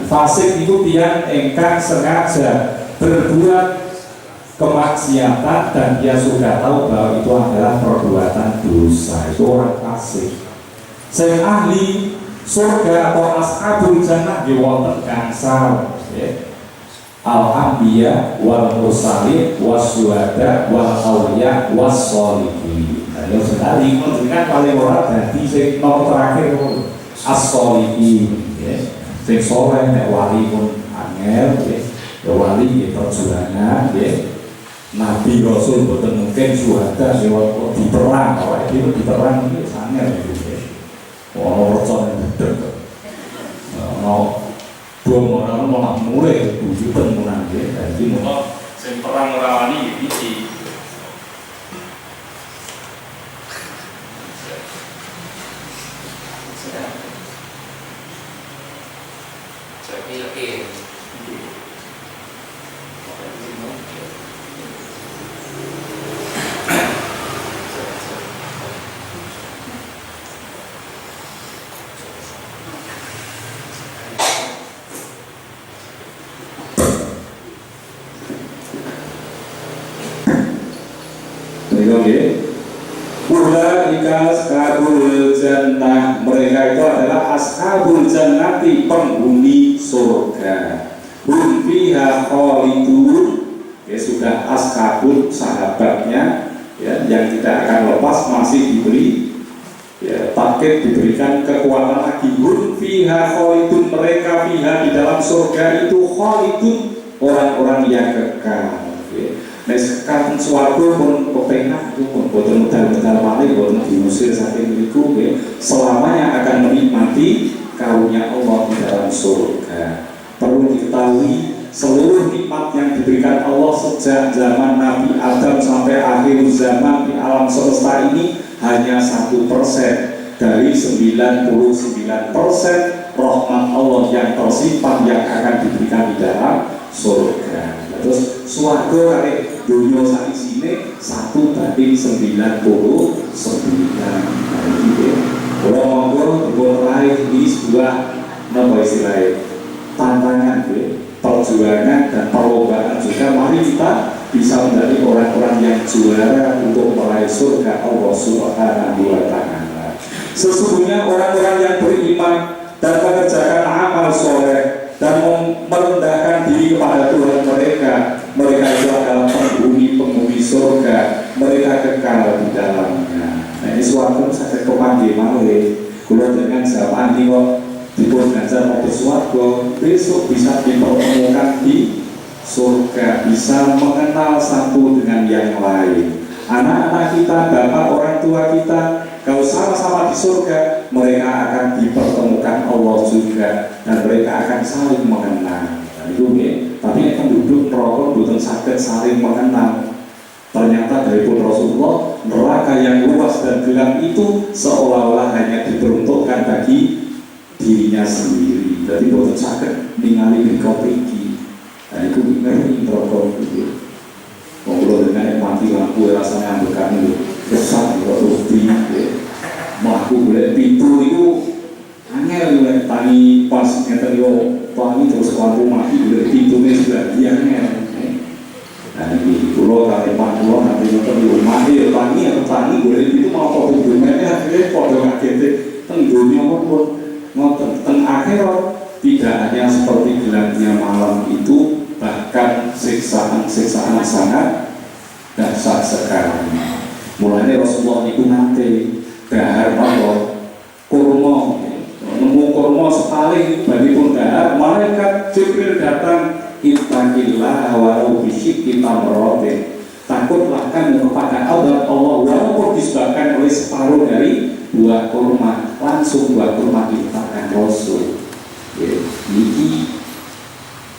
Fasik itu dia engkang sengaja berbuat kemaksiatan dan dia sudah tahu bahwa itu adalah perbuatan dosa. Itu orang fasik. Sing ahli surga atau ashabul jannah di wonten gangsal al-anbiya wal mursalin wasyuhada wal auliya was sholihin. Nah, yang sekali menunjukkan paling ora dadi sing nomor terakhir as-sholihin. Sing soleh nek wali pun angel ya wali ya perjuangan ya. Nabi Rasul boten mungkin syuhada lewat di perang, awake dhewe di perang iki angel ya. Ono percaya gedhe. Ono bom ora malah mulai wujuden menan ya. Dadi mono sing perang ora wani iki. Ulaika ashabul jannah, mereka itu adalah ashabul jannati, penghuni surga. Hum fiha khalidun, ya sudah ashabul sahabatnya ya, yang tidak akan lepas, masih diberi ya paket diberikan kekuatan lagi. Hum fiha khalidun, mereka fiha di dalam surga itu khalidun, orang-orang yang kekal. Nek kekal swarga pun kepenak itu pun boten medal-medal malih, boten diusir saking niku nggih, selamanya akan menikmati karunia Allah di dalam surga. Perlu diketahui seluruh nikmat yang diberikan Allah sejak zaman Nabi Adam sampai akhir zaman di alam semesta ini hanya 1% dari 99% rahmat Allah yang tersimpan yang akan diberikan di dalam surga. Terus swarga kali dunia sak isine 1/99. Kalau monggo dipun raih di sebuah napa istilahnya tantangan perjuangan dan perlombaan juga. Mari kita bisa menjadi orang-orang yang juara untuk meraih surga Allah Subhanahu wa Ta'ala. Sesungguhnya orang-orang yang beriman dan mengerjakan amal soleh dan merendahkan diri kepada Tuhan mereka, mereka itu adalah penghuni surga, mereka kekal di dalamnya. Nah, ini suatu sakit kepanggih malih kula dengan zaman ini kok dipun ngajar mobil swarga, besok bisa dipertemukan di surga, bisa mengenal satu dengan yang lain. Anak-anak kita, bapak orang tua kita, kalau sama-sama di surga, mereka akan dipertemukan Allah juga dan mereka akan saling mengenal. Nah, itu nih, tapi kan duduk merokok bukan sakit saling mengenal. Ternyata dari pun Rasulullah, neraka yang luas dan gelap itu seolah-olah hanya diperuntukkan bagi dirinya sendiri. Jadi bukan sakit ningali di kopi. Nah, itu ngeri merokok itu. Ngobrol dengan yang mati lampu rasanya ambekan itu kesat waktu di melaku boleh pintu itu angel boleh tani pas ngeten yo tani terus lampu mati boleh pintu nih sudah dia angel. Nah ini pulau kali pulau nanti nonton di rumah dia tani atau tani boleh pintu mau foto dunia akhirnya foto ngaget tenggulnya pun ngotot teng akhirat tidak hanya seperti gelapnya malam itu, bahkan siksaan-siksaan sangat dahsyat sekarang. Mulanya Rasulullah itu nanti dahar Allah kurma, nemu kurma sekali bagi pun dahar, malaikat Jibril datang, ittaqillah walau bisyikki tamratin, takutlah kamu kepada Allah walaupun disebabkan oleh separuh dari buah kurma, langsung buah kurma diletakkan Rasul. Ini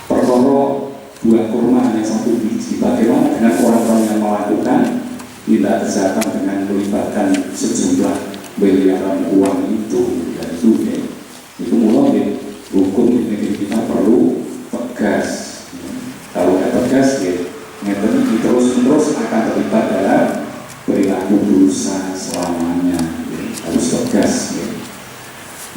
perkara buah kurma hanya 1 biji. Bagaimana dengan orang-orang yang melakukan tindak kejahatan dengan melibatkan sejumlah miliaran uang itu? Dan itu mulai hukum di negeri kita perlu tegas. Kalau tidak tegas, ngeten terus akan terlibat dalam perilaku dosa selamanya. Harus tegas.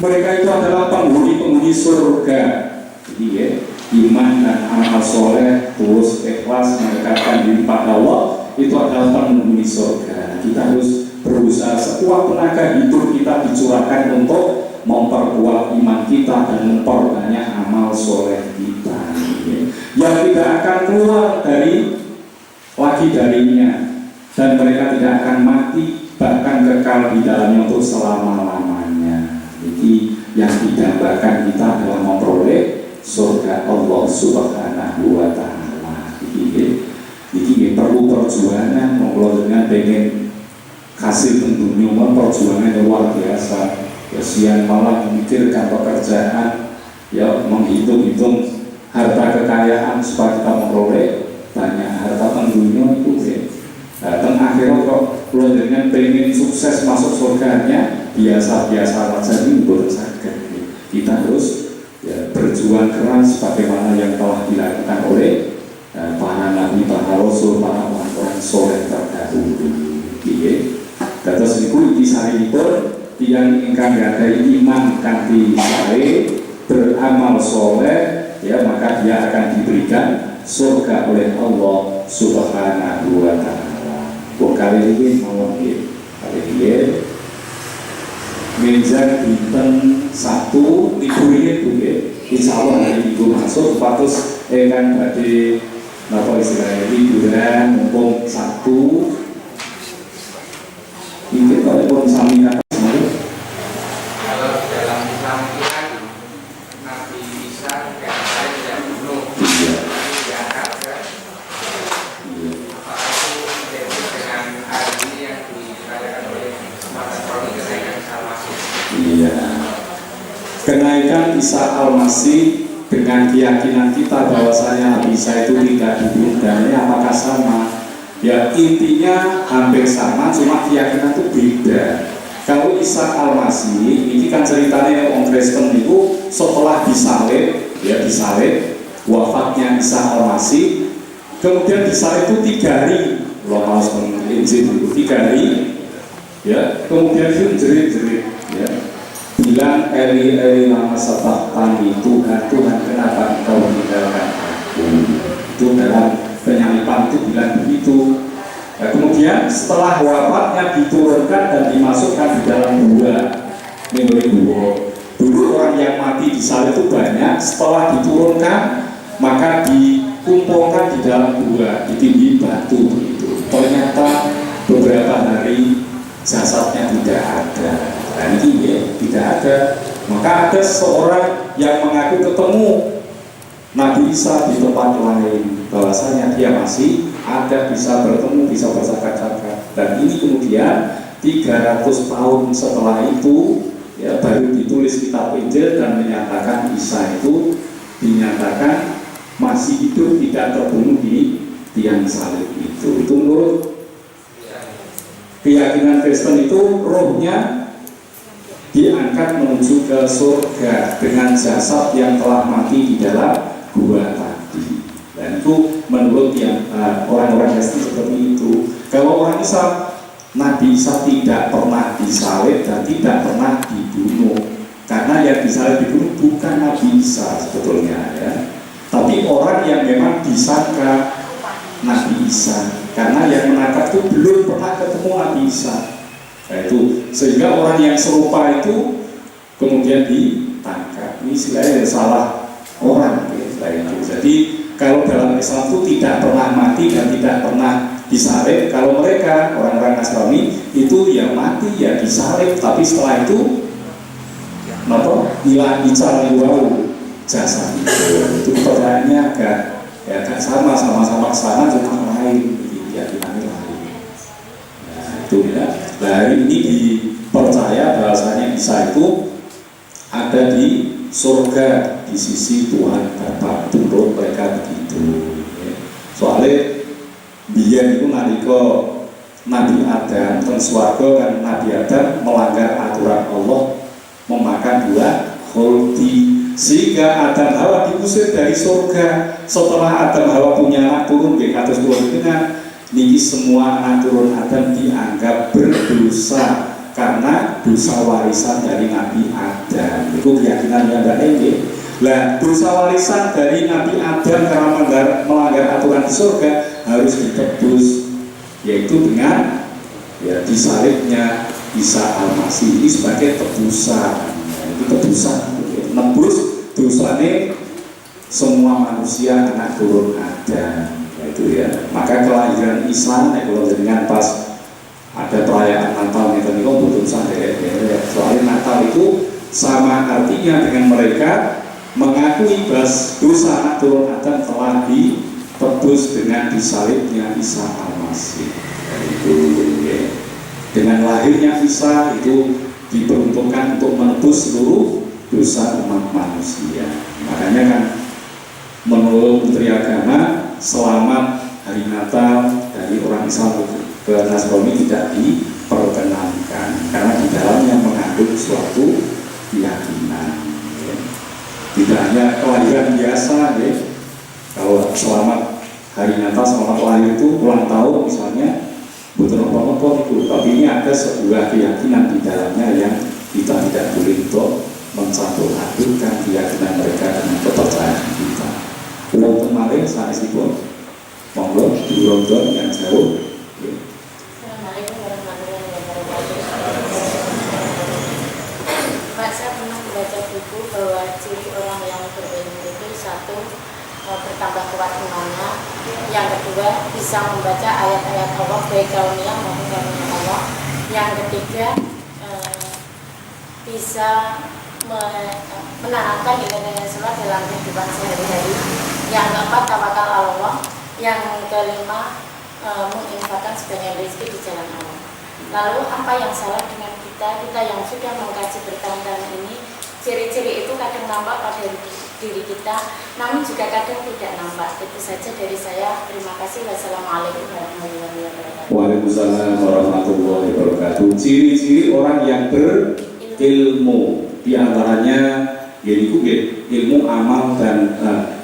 Mereka itu adalah penghuni surga. Jadi iman dan amal soleh terus ikhlas mendekatkan diri pada Allah itu adalah penghuni surga. Kita harus berusaha sekuat tenaga hidup kita dicurahkan untuk memperkuat iman kita dan memperbanyak amal soleh kita. Yang tidak akan keluar lagi darinya dan mereka tidak akan mati, bahkan kekal di dalamnya untuk selama-lamanya. Jadi yang didambakan kita adalah memperoleh surga Allah Subhanahu wa Ta'ala. Jadi perlu perjuangan, mengulur dengan pengen hasil tentunya perjuangan yang luar biasa. Ya siang malam memikirkan pekerjaan, ya menghitung-hitung harta kekayaan supaya kita memperoleh banyak harta tentunya itu. Dan akhirnya kok ulur dengan pengen sukses masuk surganya biasa-biasa saja ini belum sakit. Kita harus berjuang keras sebagaimana yang telah dilakukan oleh para nabi, para rasul, para orang-orang soleh terdahulu. Terus niku disarinipun tiyang ingkang gadhahi iman kanthi sae beramal soleh, ya maka dia akan diberikan surga oleh Allah Subhanahu wa Ta'ala. Kali ini mau kali ini meja dinten 1 libur ini tuh ya, insya Allah hari itu masuk patus kan berarti apa istilahnya liburan mumpung 1 ini kalau pun sami kata Isa Al-Masih dengan keyakinan kita bahwasanya Nabi Isa itu tidak hidup dan ini apakah sama? Ya intinya hampir sama, cuma keyakinan itu beda. Kalau Isa Al-Masih ini kan ceritanya orang Kristen itu setelah disalib, ya disalib, wafatnya Isa Al-Masih, kemudian disalib itu 3 hari, kalau mau Injil itu 3 hari, ya kemudian itu jerit-jerit, ya bilang Eli Eli lama sabachthani, Tuhan Tuhan kenapa engkau meninggalkan aku. Itu dalam penyalipan itu bilang begitu. Nah, kemudian setelah wafatnya diturunkan dan dimasukkan di dalam gua, menurut gua. Dulu orang yang mati di salib itu banyak, setelah diturunkan maka dikumpulkan di dalam gua, ditindih batu begitu. Ternyata beberapa hari jasadnya tidak ada. Dan ini ya, tidak ada. Maka ada seorang yang mengaku ketemu Nabi Isa di tempat lain, bahwasanya dia masih ada, bisa bertemu, bisa bercakap-cakap. Dan ini kemudian 300 tahun setelah itu ya, baru ditulis kitab Injil dan menyatakan Isa itu dinyatakan masih hidup, tidak terbunuh di tiang salib itu. Itu menurut keyakinan Kristen itu rohnya diangkat menuju ke surga dengan jasad yang telah mati di dalam gua tadi. Dan itu menurut yang orang-orang Kristen seperti itu. Kalau orang Islam, Nabi Isa tidak pernah disalib dan tidak pernah dibunuh, karena yang disalib dibunuh bukan Nabi Isa sebetulnya ya, tapi orang yang memang disangka Nabi Isa, karena yang menangkap itu belum pernah ketemu Nabi Isa. Nah, itu sehingga orang yang serupa itu kemudian ditangkap. Ini istilahnya salah orang ya, itu. Jadi kalau dalam Islam itu tidak pernah mati dan tidak pernah disalib. Kalau mereka orang-orang Nasrani itu ya mati ya disalib, tapi setelah itu ilah ical liwau jasa itu pertanyaannya agak sama, sama-sama sana cuma lain keyakinannya lain. Nah, itu ya. Nah, hari ini dipercaya bahwasanya Isa itu ada di surga di sisi Tuhan Bapa. Menurut mereka begitu. Soalnya biyen itu nalika Nabi Adam dan swarga kan, Nabi Adam melanggar aturan Allah memakan buah khuldi, sehingga Adam Hawa diusir dari surga. Setelah Adam Hawa punya anak turun di atas pulau dengan niki semua anak turun Adam dianggap berdosa karena dosa warisan dari Nabi Adam. Itu keyakinan yang ada ini. Lah, dosa warisan dari Nabi Adam karena melanggar aturan di surga harus ditebus, yaitu dengan ya disalibnya Isa Al-Masih ini sebagai tebusan. Itu tebusan, nebus dosanya semua manusia anak turun Adam. Itu ya. Maka kelahiran Isa, kalau dengan pas ada perayaan Natal itu betul sadar. Soalnya Natal itu sama artinya dengan mereka mengakui bahwa dosa anak turun Adam telah ditebus dengan disalibnya Isa Al-Masih. Itu ya. Dengan lahirnya Isa itu diperuntukkan untuk menebus seluruh dosa umat manusia. Makanya kan menurut Menteri Agama selamat hari Natal dari orang Islam ke Nasrani tidak diperkenankan karena di dalamnya mengandung suatu keyakinan. Ya. Tidak hanya kelahiran biasa, ya. Kalau selamat hari Natal, selamat lahir itu ulang tahun misalnya, betul apa itu. Tapi ini ada sebuah keyakinan di dalamnya yang kita tidak boleh untuk mencampur adukkan keyakinan mereka dengan kepercayaan kita. Ulang kemarin saya sibuk monggo dironton yang jauh. Assalamualaikum warahmatullahi wabarakatuh. Pak, saya pernah membaca buku bahwa ciri orang yang berilmu itu satu, bertambah kuat imannya, yang kedua bisa membaca ayat-ayat Allah baik kauniyah maupun karunia Allah, yang ketiga bisa menanamkan nilai-nilai sholat dalam kehidupan sehari-hari, yang keempat tawakal Allah, yang kelima menginfakkan sebanyak rezeki di jalan Allah. Lalu apa yang salah dengan kita yang sudah mengkaji bertahun-tahun ini ciri-ciri itu kadang nampak pada diri kita, namun juga kadang tidak nampak. Itu saja dari saya. Terima kasih. Wassalamualaikum warahmatullahi wabarakatuh. Waalaikumsalam warahmatullahi wabarakatuh. Ciri-ciri orang yang berilmu, di antaranya yaitu ilmu amal dan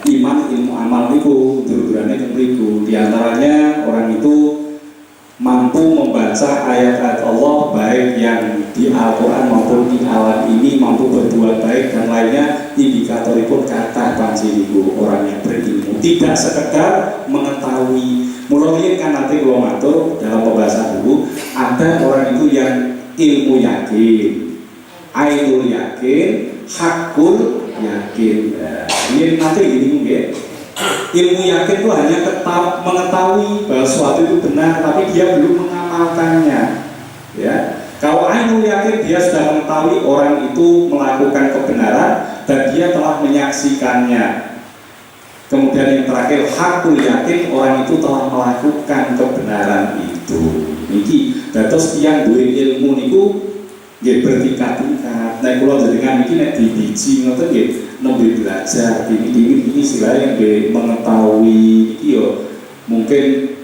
iman, ilmu amal itu tujuannya kemriku. Di antaranya orang itu mampu membaca ayat-ayat Allah baik yang di Al-Quran maupun di alam ini, mampu berbuat baik dan lainnya. Indikator pun kata panciniku orang yang berilmu, tidak sekedar mengetahui. Mulai kan nanti kalau matur dalam pembahasan dulu, ada orang itu yang ilmu yakin, ainul yakin, hakul yakin. Ini nanti ini mungkin ilmu yakin itu hanya mengetahui bahwa suatu itu benar, tapi dia belum mengamalkannya. Ya, kalau ainul yakin dia sudah mengetahui orang itu melakukan kebenaran dan dia telah menyaksikannya. Kemudian yang terakhir hakul yakin, orang itu telah melakukan kebenaran itu. Niki, terus yang duwe ilmu niku nggih bertingkat-tingkat. Nek kula jenengan iki nek dibiji ngoten nggih nembe belajar ini istilahnya nggih mengetahui iki yo mungkin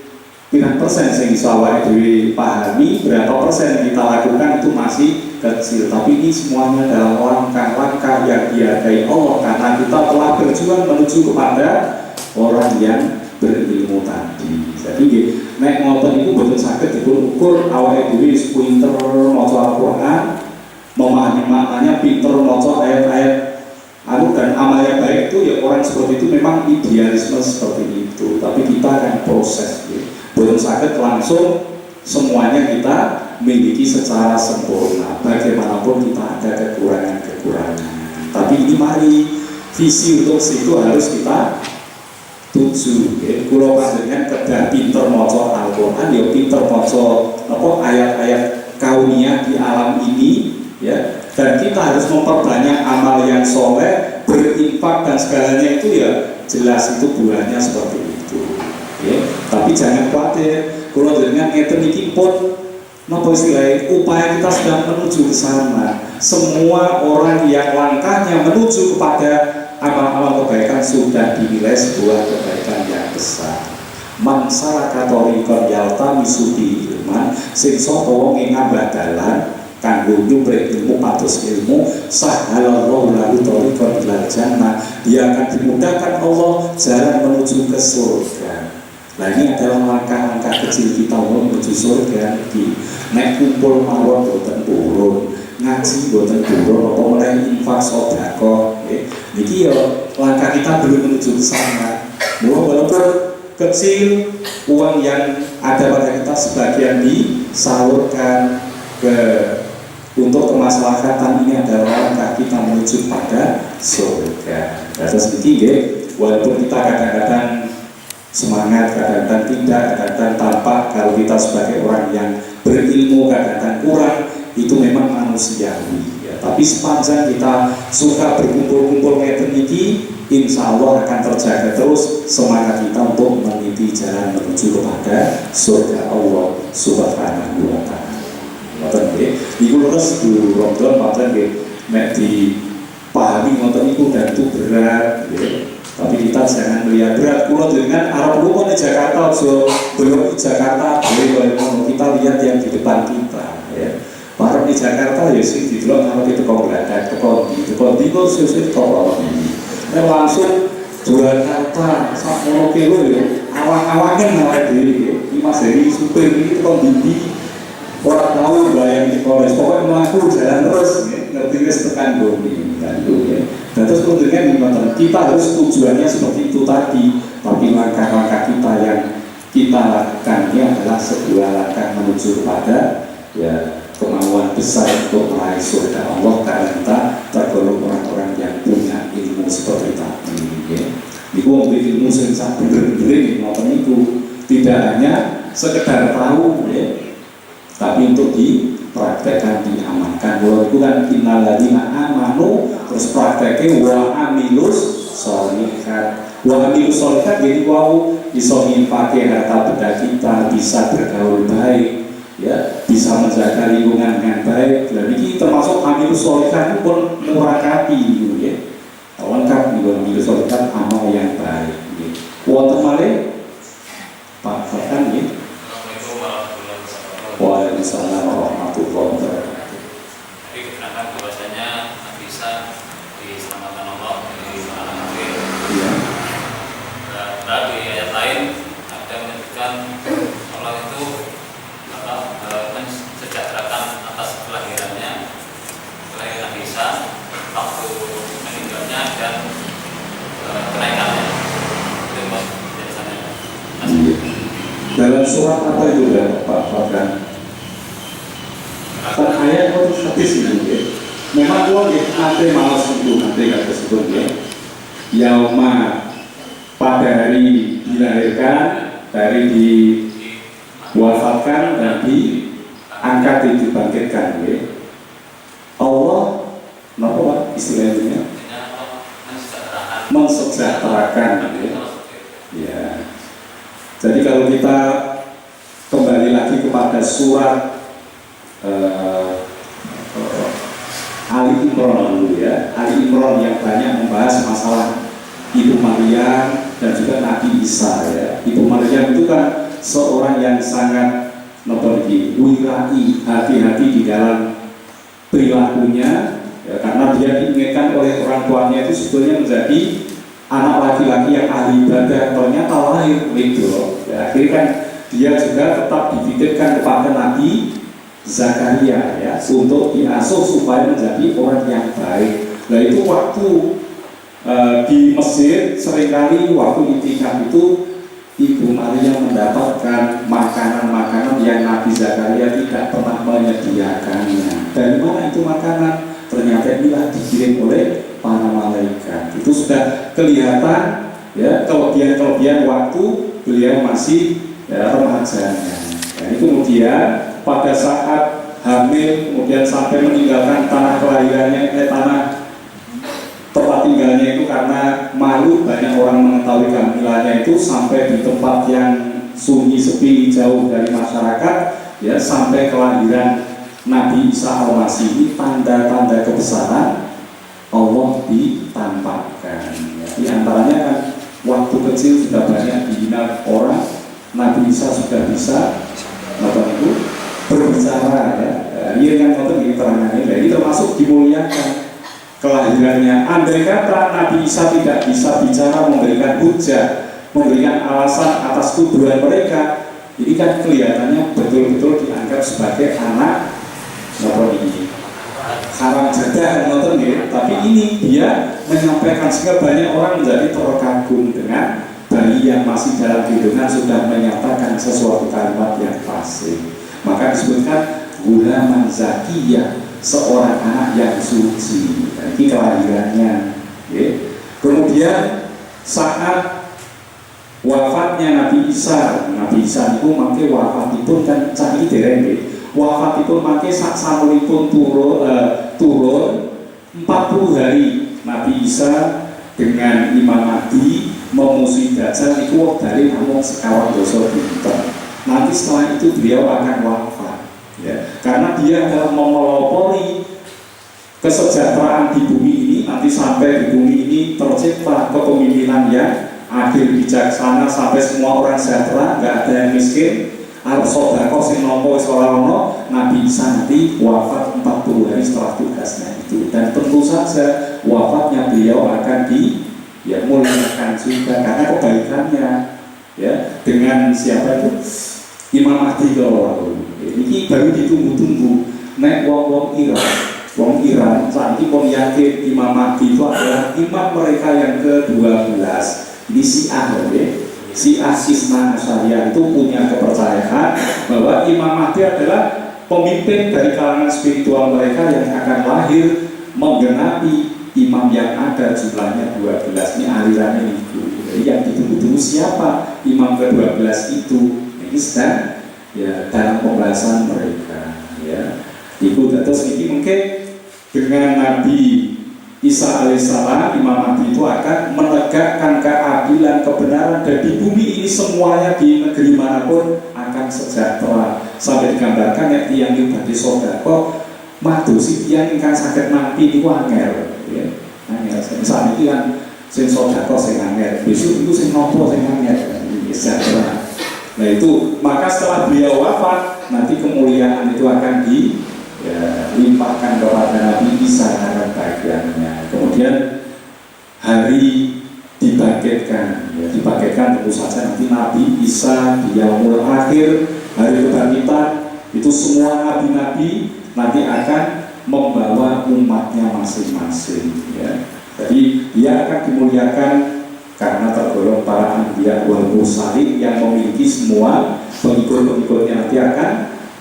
pirang persen sing iso awake dhewe pahami, berapa persen kita lakukan itu masih kecil. Tapi ini semuanya dalam langkah-langkah yang dihargai Allah karena kita telah berjuang menuju kepada orang yang berilmu tadi. Jadi nek ngoten itu boten saged dipun ukur awake dhewe pinter maca Al-Qur'an, memahami maknanya, pinter maca ayat-ayat dan amalnya baik itu ya orang seperti itu memang idealisme seperti itu. Tapi kita akan proses boten saged langsung semuanya kita miliki secara sempurna. Bagaimanapun kita ada kekurangan-kekurangan. Tapi ini mari visi untuk situ harus kita tuju. Kulo panjenengan kedah pinter maca Al-Qur'an, ya pinter maca ayat-ayat kauniyah di alam ini, ya. Dan kita harus memperbanyak amal yang soleh, berinfak dan segalanya itu ya jelas itu buahnya seperti itu. Ya. Tapi jangan khawatir, kulo jenengan ngeten iki pun napa istilahnya upaya kita sedang menuju ke sana. Semua orang yang langkahnya menuju kepada amal-amal kebaikan sudah dinilai sebuah kebaikan yang besar. Mangsara katorikon yalta misubi ilman sing sapa wong ngambah dalan kanggo nyuplek ilmu patus ilmu sahalallahu lahu torikon ilal jannah, dia akan dimudahkan Allah jalan menuju ke surga. Nah ini adalah langkah-langkah kecil kita menuju surga. Nek kumpul mawon boten purun, ngaji boten purun, apa meneh infak sedekah. Niki yo langkah kita belum menuju ke sana. Walaupun kecil, uang yang ada pada kita sebagian disalurkan untuk kemaslahatan, ini adalah langkah kita menuju pada surga. Terus niki walaupun kita kadang-kadang semangat, kadang-kadang tidak, kadang-kadang tampak kalau kita sebagai orang yang berilmu kadang-kadang kurang, itu memang manusiawi. Tapi sepanjang kita suka berkumpul-kumpul ngeten iki, insya Allah akan terjaga terus semangat kita untuk meniti jalan menuju kepada surga Allah Subhanahu wa Ta'ala. Ngoten nggih. Iku terus di Ramadan pancen nggih nek dipahami ngoten iku dan itu berat nggih. Tapi kita jangan melihat berat. Kulo dengan arep lupa di Jakarta, so belum di Jakarta, kita lihat yang di depan kita ya. Para di Jakarta ya sih di dalam kalau kita kau berada tekon di kau susun kau langsung Jakarta 10 kilo ya awang-awangan awal diri ini mas dari supir ini tekon di orang tahu bayang di Polres pokoknya melaku jalan terus ngerti wis tekan bumi kan ya. Dan terus kemudian kita harus tujuannya seperti itu tadi, tapi langkah-langkah kita yang kita lakukan ini adalah sebuah langkah menuju kepada ya kemauan besar untuk meraih surga Allah karena kita tergolong orang-orang yang punya ilmu seperti tadi. Ya. Niku ngombe ilmu sing sak bener-bener ngoten niku tidak hanya sekedar tahu ya, tapi untuk dipraktekkan, diamalkan. Kalau itu kan innalladzina amanu terus prakteknya wa amilus sholihat. Wa amilus sholihat jadi wau bisa nginfake harta benda kita, bisa bergaul baik, ya, bisa menjaga lingkungan dengan baik. Dan ini termasuk amilu sholihat itu pun murakabi gitu ya. Lengkap juga amilu sholihat amal yang baik. Gitu. Wonten malih Pak Fatan ya. Waalaikumsalam warahmatullahi wabarakatuh. Jadi keterangan bahwasanya bisa diselamatkan Allah dari anak kafir. Iya. Di ayat lain ada menyebutkan Allah itu mensejahterakan atas kelahiran Isa, waktu meninggalnya dan kenaikannya. Itu penjelasannya. Dalam surat apa itu ya Pak Fadlan? Kan ayat itu hadis itu ya. Memang gua nanti malas itu nanti kan tersebut ya. Yauma pada hari dilahirkan, hari diwafatkan dan diangkat dibangkitkan ya. Allah apa istilahnya? Mensejahterakan ya. Ya. Jadi kalau kita kembali lagi kepada surat Ali Imran dulu ya, Ali Imran yang banyak membahas masalah Ibu Maryam dan juga Nabi Isa ya. Ibu Maryam itu kan seorang yang sangat wirai, hati-hati di dalam perilakunya ya, karena dia diinginkan oleh orang tuanya itu sebetulnya menjadi anak laki-laki yang ahli ibadah, ternyata lahir gitu ya, akhirnya kan dia juga tetap dipikirkan kepada Nabi Zakaria ya untuk diasuh supaya menjadi orang yang baik. Nah itu waktu di Mesir seringkali waktu itikaf itu Ibu Maria mendapatkan makanan-makanan yang Nabi Zakaria tidak pernah menyediakannya. Dari mana itu makanan? Ternyata inilah dikirim oleh para malaikat. Itu sudah kelihatan ya kelebihan waktu beliau masih ya, remajanya. Nah, ini kemudian pada saat hamil kemudian sampai meninggalkan tanah kelahirannya, tanah tempat tinggalnya itu karena malu banyak orang mengetahui kehamilannya itu sampai di tempat yang sunyi sepi jauh dari masyarakat ya sampai kelahiran Nabi Isa Al-Masih ini tanda-tanda kebesaran Allah ditampakkan ya. Di antaranya kan waktu kecil sudah banyak dihina orang, Nabi Isa sudah bisa berbicara ya. Ini yang ngotot ini terangannya, ini termasuk dimuliakan kelahirannya. Andai kata Nabi Isa tidak bisa bicara, memberikan hujah, memberikan alasan atas tuduhan mereka, ini kan kelihatannya betul-betul dianggap sebagai anak haram jadah nonton ya. Tapi ini dia menyampaikan sehingga banyak orang menjadi terkagum dengan bayi yang masih dalam kandungan sudah menyatakan sesuatu kalimat yang fasih. Maka disebutkan gulaman zakiyah, seorang anak yang suci. Ini kelahirannya ya. Kemudian saat wafatnya Nabi Isa itu mangke wafatipun kan cari dereng ya. Wafatipun mangke sak samulipun turun 40 hari Nabi Isa dengan Imam Mahdi memusuhi Dajjal itu dari namung sekawan dosa dinten. Nanti setelah itu beliau akan wafat ya. Karena dia adalah memelopori kesejahteraan di bumi ini, nanti sampai di bumi ini tercipta kepemimpinan yang adil bijaksana sampai semua orang sejahtera, nggak ada yang miskin. Al-Sodako sing nompo isolarono Nabi Isa nanti wafat 40 hari setelah tugasnya itu. Dan tentu saja wafatnya beliau akan muliakan juga karena kebaikannya ya dengan siapa itu Imam Mahdi kalau ini baru ditunggu-tunggu nek wong Iran saat ini pun yakin Imam Mahdi itu adalah imam mereka yang ke-12. Ini Syiah ya. Syiah Isna Asyariah itu punya kepercayaan bahwa Imam Mahdi adalah pemimpin dari kalangan spiritual mereka yang akan lahir menggenapi imam yang ada jumlahnya 12. Ini alirannya itu. Jadi yang ditunggu-tunggu siapa imam ke-12 itu? Ini sedang ya dalam pembahasan mereka ya. Itu terus ini mungkin dengan Nabi Isa alaihissalam, Imam Mahdi itu akan menegakkan keadilan, kebenaran, dan di bumi ini semuanya di negeri manapun akan sejahtera. Sampai digambarkan yang ibadah sodako madosi tiyang ingkang saged mati niku angel ya. Angel misalnya iki kan sing sedekah sing angel, besok itu sing nopo sing angel bisa. Nah itu maka setelah beliau wafat nanti kemuliaan itu akan dilimpahkan kepada Nabi Isa harap bagiannya. Kemudian hari dibangkitkan, ya, dibangkitkan tentu saja nanti Nabi Isa di yaumul akhir, hari kebangkitan itu semua nabi-nabi nanti akan membawa umatnya masing-masing ya. Jadi dia akan dimuliakan karena tergolong para anbiya wal mursalin yang memiliki semua pengikut-pengikutnya nanti akan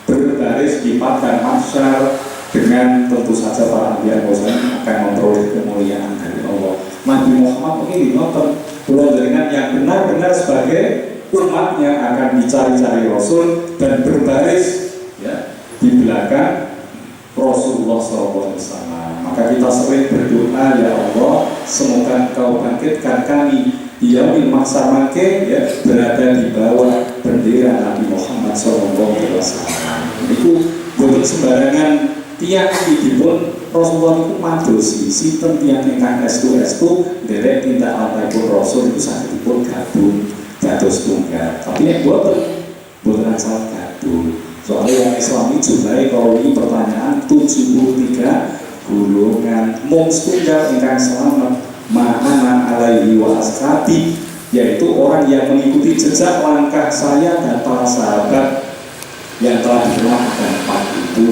berbaris di padang mahsyar dengan tentu saja para anbiya wal mursalin akan memperoleh kemuliaan dari Allah. Nabi Muhammad ini nonton pulau jaringan yang benar-benar sebagai umat yang akan dicari-cari Rasul dan berbaris ya, di belakang Rasulullah SAW. Maka kita sering berdoa, ya Allah, semoga Engkau bangkitkan kami di yaumil mahsyar mangke ya, berada di bawah bendera Nabi Muhammad SAW. Itu bukan sembarangan tiang dipun Rasulullah itu madosi sinten tiang ingkang estu derek tindak altaipun Rasul itu saged dipun gabung dados tunggal. Tapi nek boten asal gabung. Soalnya yang Islam ini jumlahnya kalau ini pertanyaan 73 golongan mung setunggal ingkang selamat ma'ana alaihi wa ashabi, yaitu orang yang mengikuti jejak langkah saya dan para sahabat yang telah dikenal dan empat itu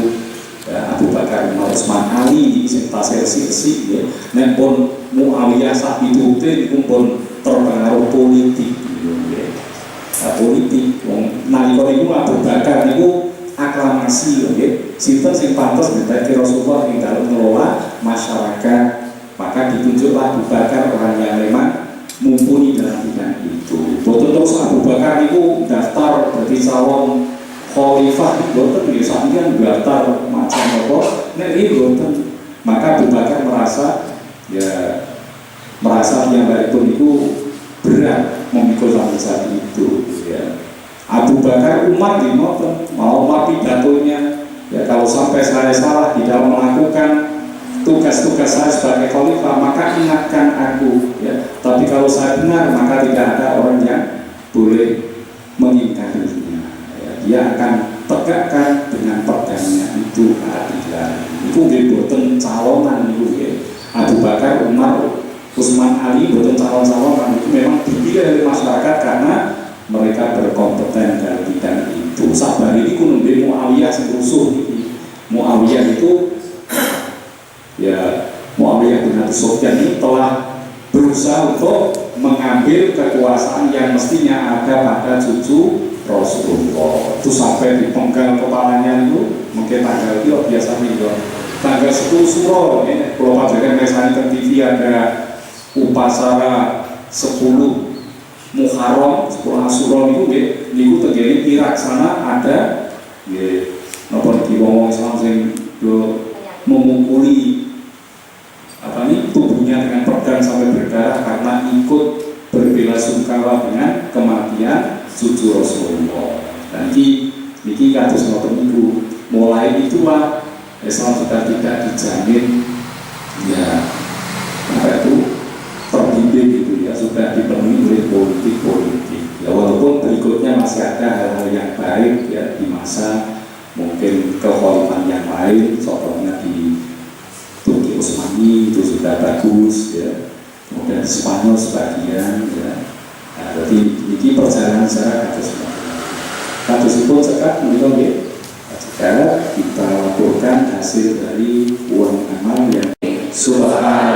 ya, Abu Bakar, Umar, Utsman, Ali sing tasih resik ya. Nek pun Muawiyah Sabituddin pun terpengaruh politik ya. Politik wong nalika niku Abu Bakar niku aklamasi ya. Sinten sing pantes dadi Rasulullah ing dalem ngelola masyarakat, maka ditunjuklah Abu Bakar orang yang memang mumpuni dalam bidang itu. Boten terus Abu Bakar niku daftar dadi calon khalifah, boten ya sampeyan daftar macam apa nek iki boten. Maka Abu Bakar merasa yang baikpun itu berat memikul tanggung jawab itu ya. Abu Bakar Umar di motor mau pidatonya ya, kalau sampai saya salah di dalam melakukan tugas-tugas saya sebagai khalifah maka ingatkan aku ya, tapi kalau saya benar maka tidak ada orang yang boleh mengingkarinya ya. Dia akan tegakkan dengan pedangnya itu keadilan. Itu boten calonan itu ya. Abu Bakar, Umar, Utsman, Ali boten calon-calonan, itu memang dipilih oleh masyarakat karena mereka berkompeten dalam bidang itu. Sabar ini kuno Muawiyah sing rusuh iki. Muawiyah itu ya, Muawiyah bin Abi Sufyan ini telah berusaha untuk mengambil kekuasaan yang mestinya ada pada cucu Rasulullah. Itu sampai dipenggal kepalanya itu mungkin tanggal itu biasa minggu tanggal 10 Suro ya. Kalau pajakan misalnya di TV ada upacara 10 Muharram, 10 Asyura itu niku tegene piraksana ada nggih napa iki wong Islam sing do memukuli tubuhnya dengan pedang sampai berdarah karena ikut berbelasungkawa dengan kematian cucu Rasulullah. Dan niki kados ngoten niku. Mulai itulah Islam sudah tidak dijamin ya apa itu terbimbing gitu ya, sudah dipenuhi oleh politik ya, walaupun berikutnya masih ada hal-hal yang baik ya di masa mungkin kekhalifahan yang lain, contohnya di Turki Utsmani itu sudah bagus ya, kemudian di Spanyol sebagian ya. Nah, jadi ini perjalanan secara kados itu cekat menurut jika kita lakukan hasil dari uang amal yang subhanallah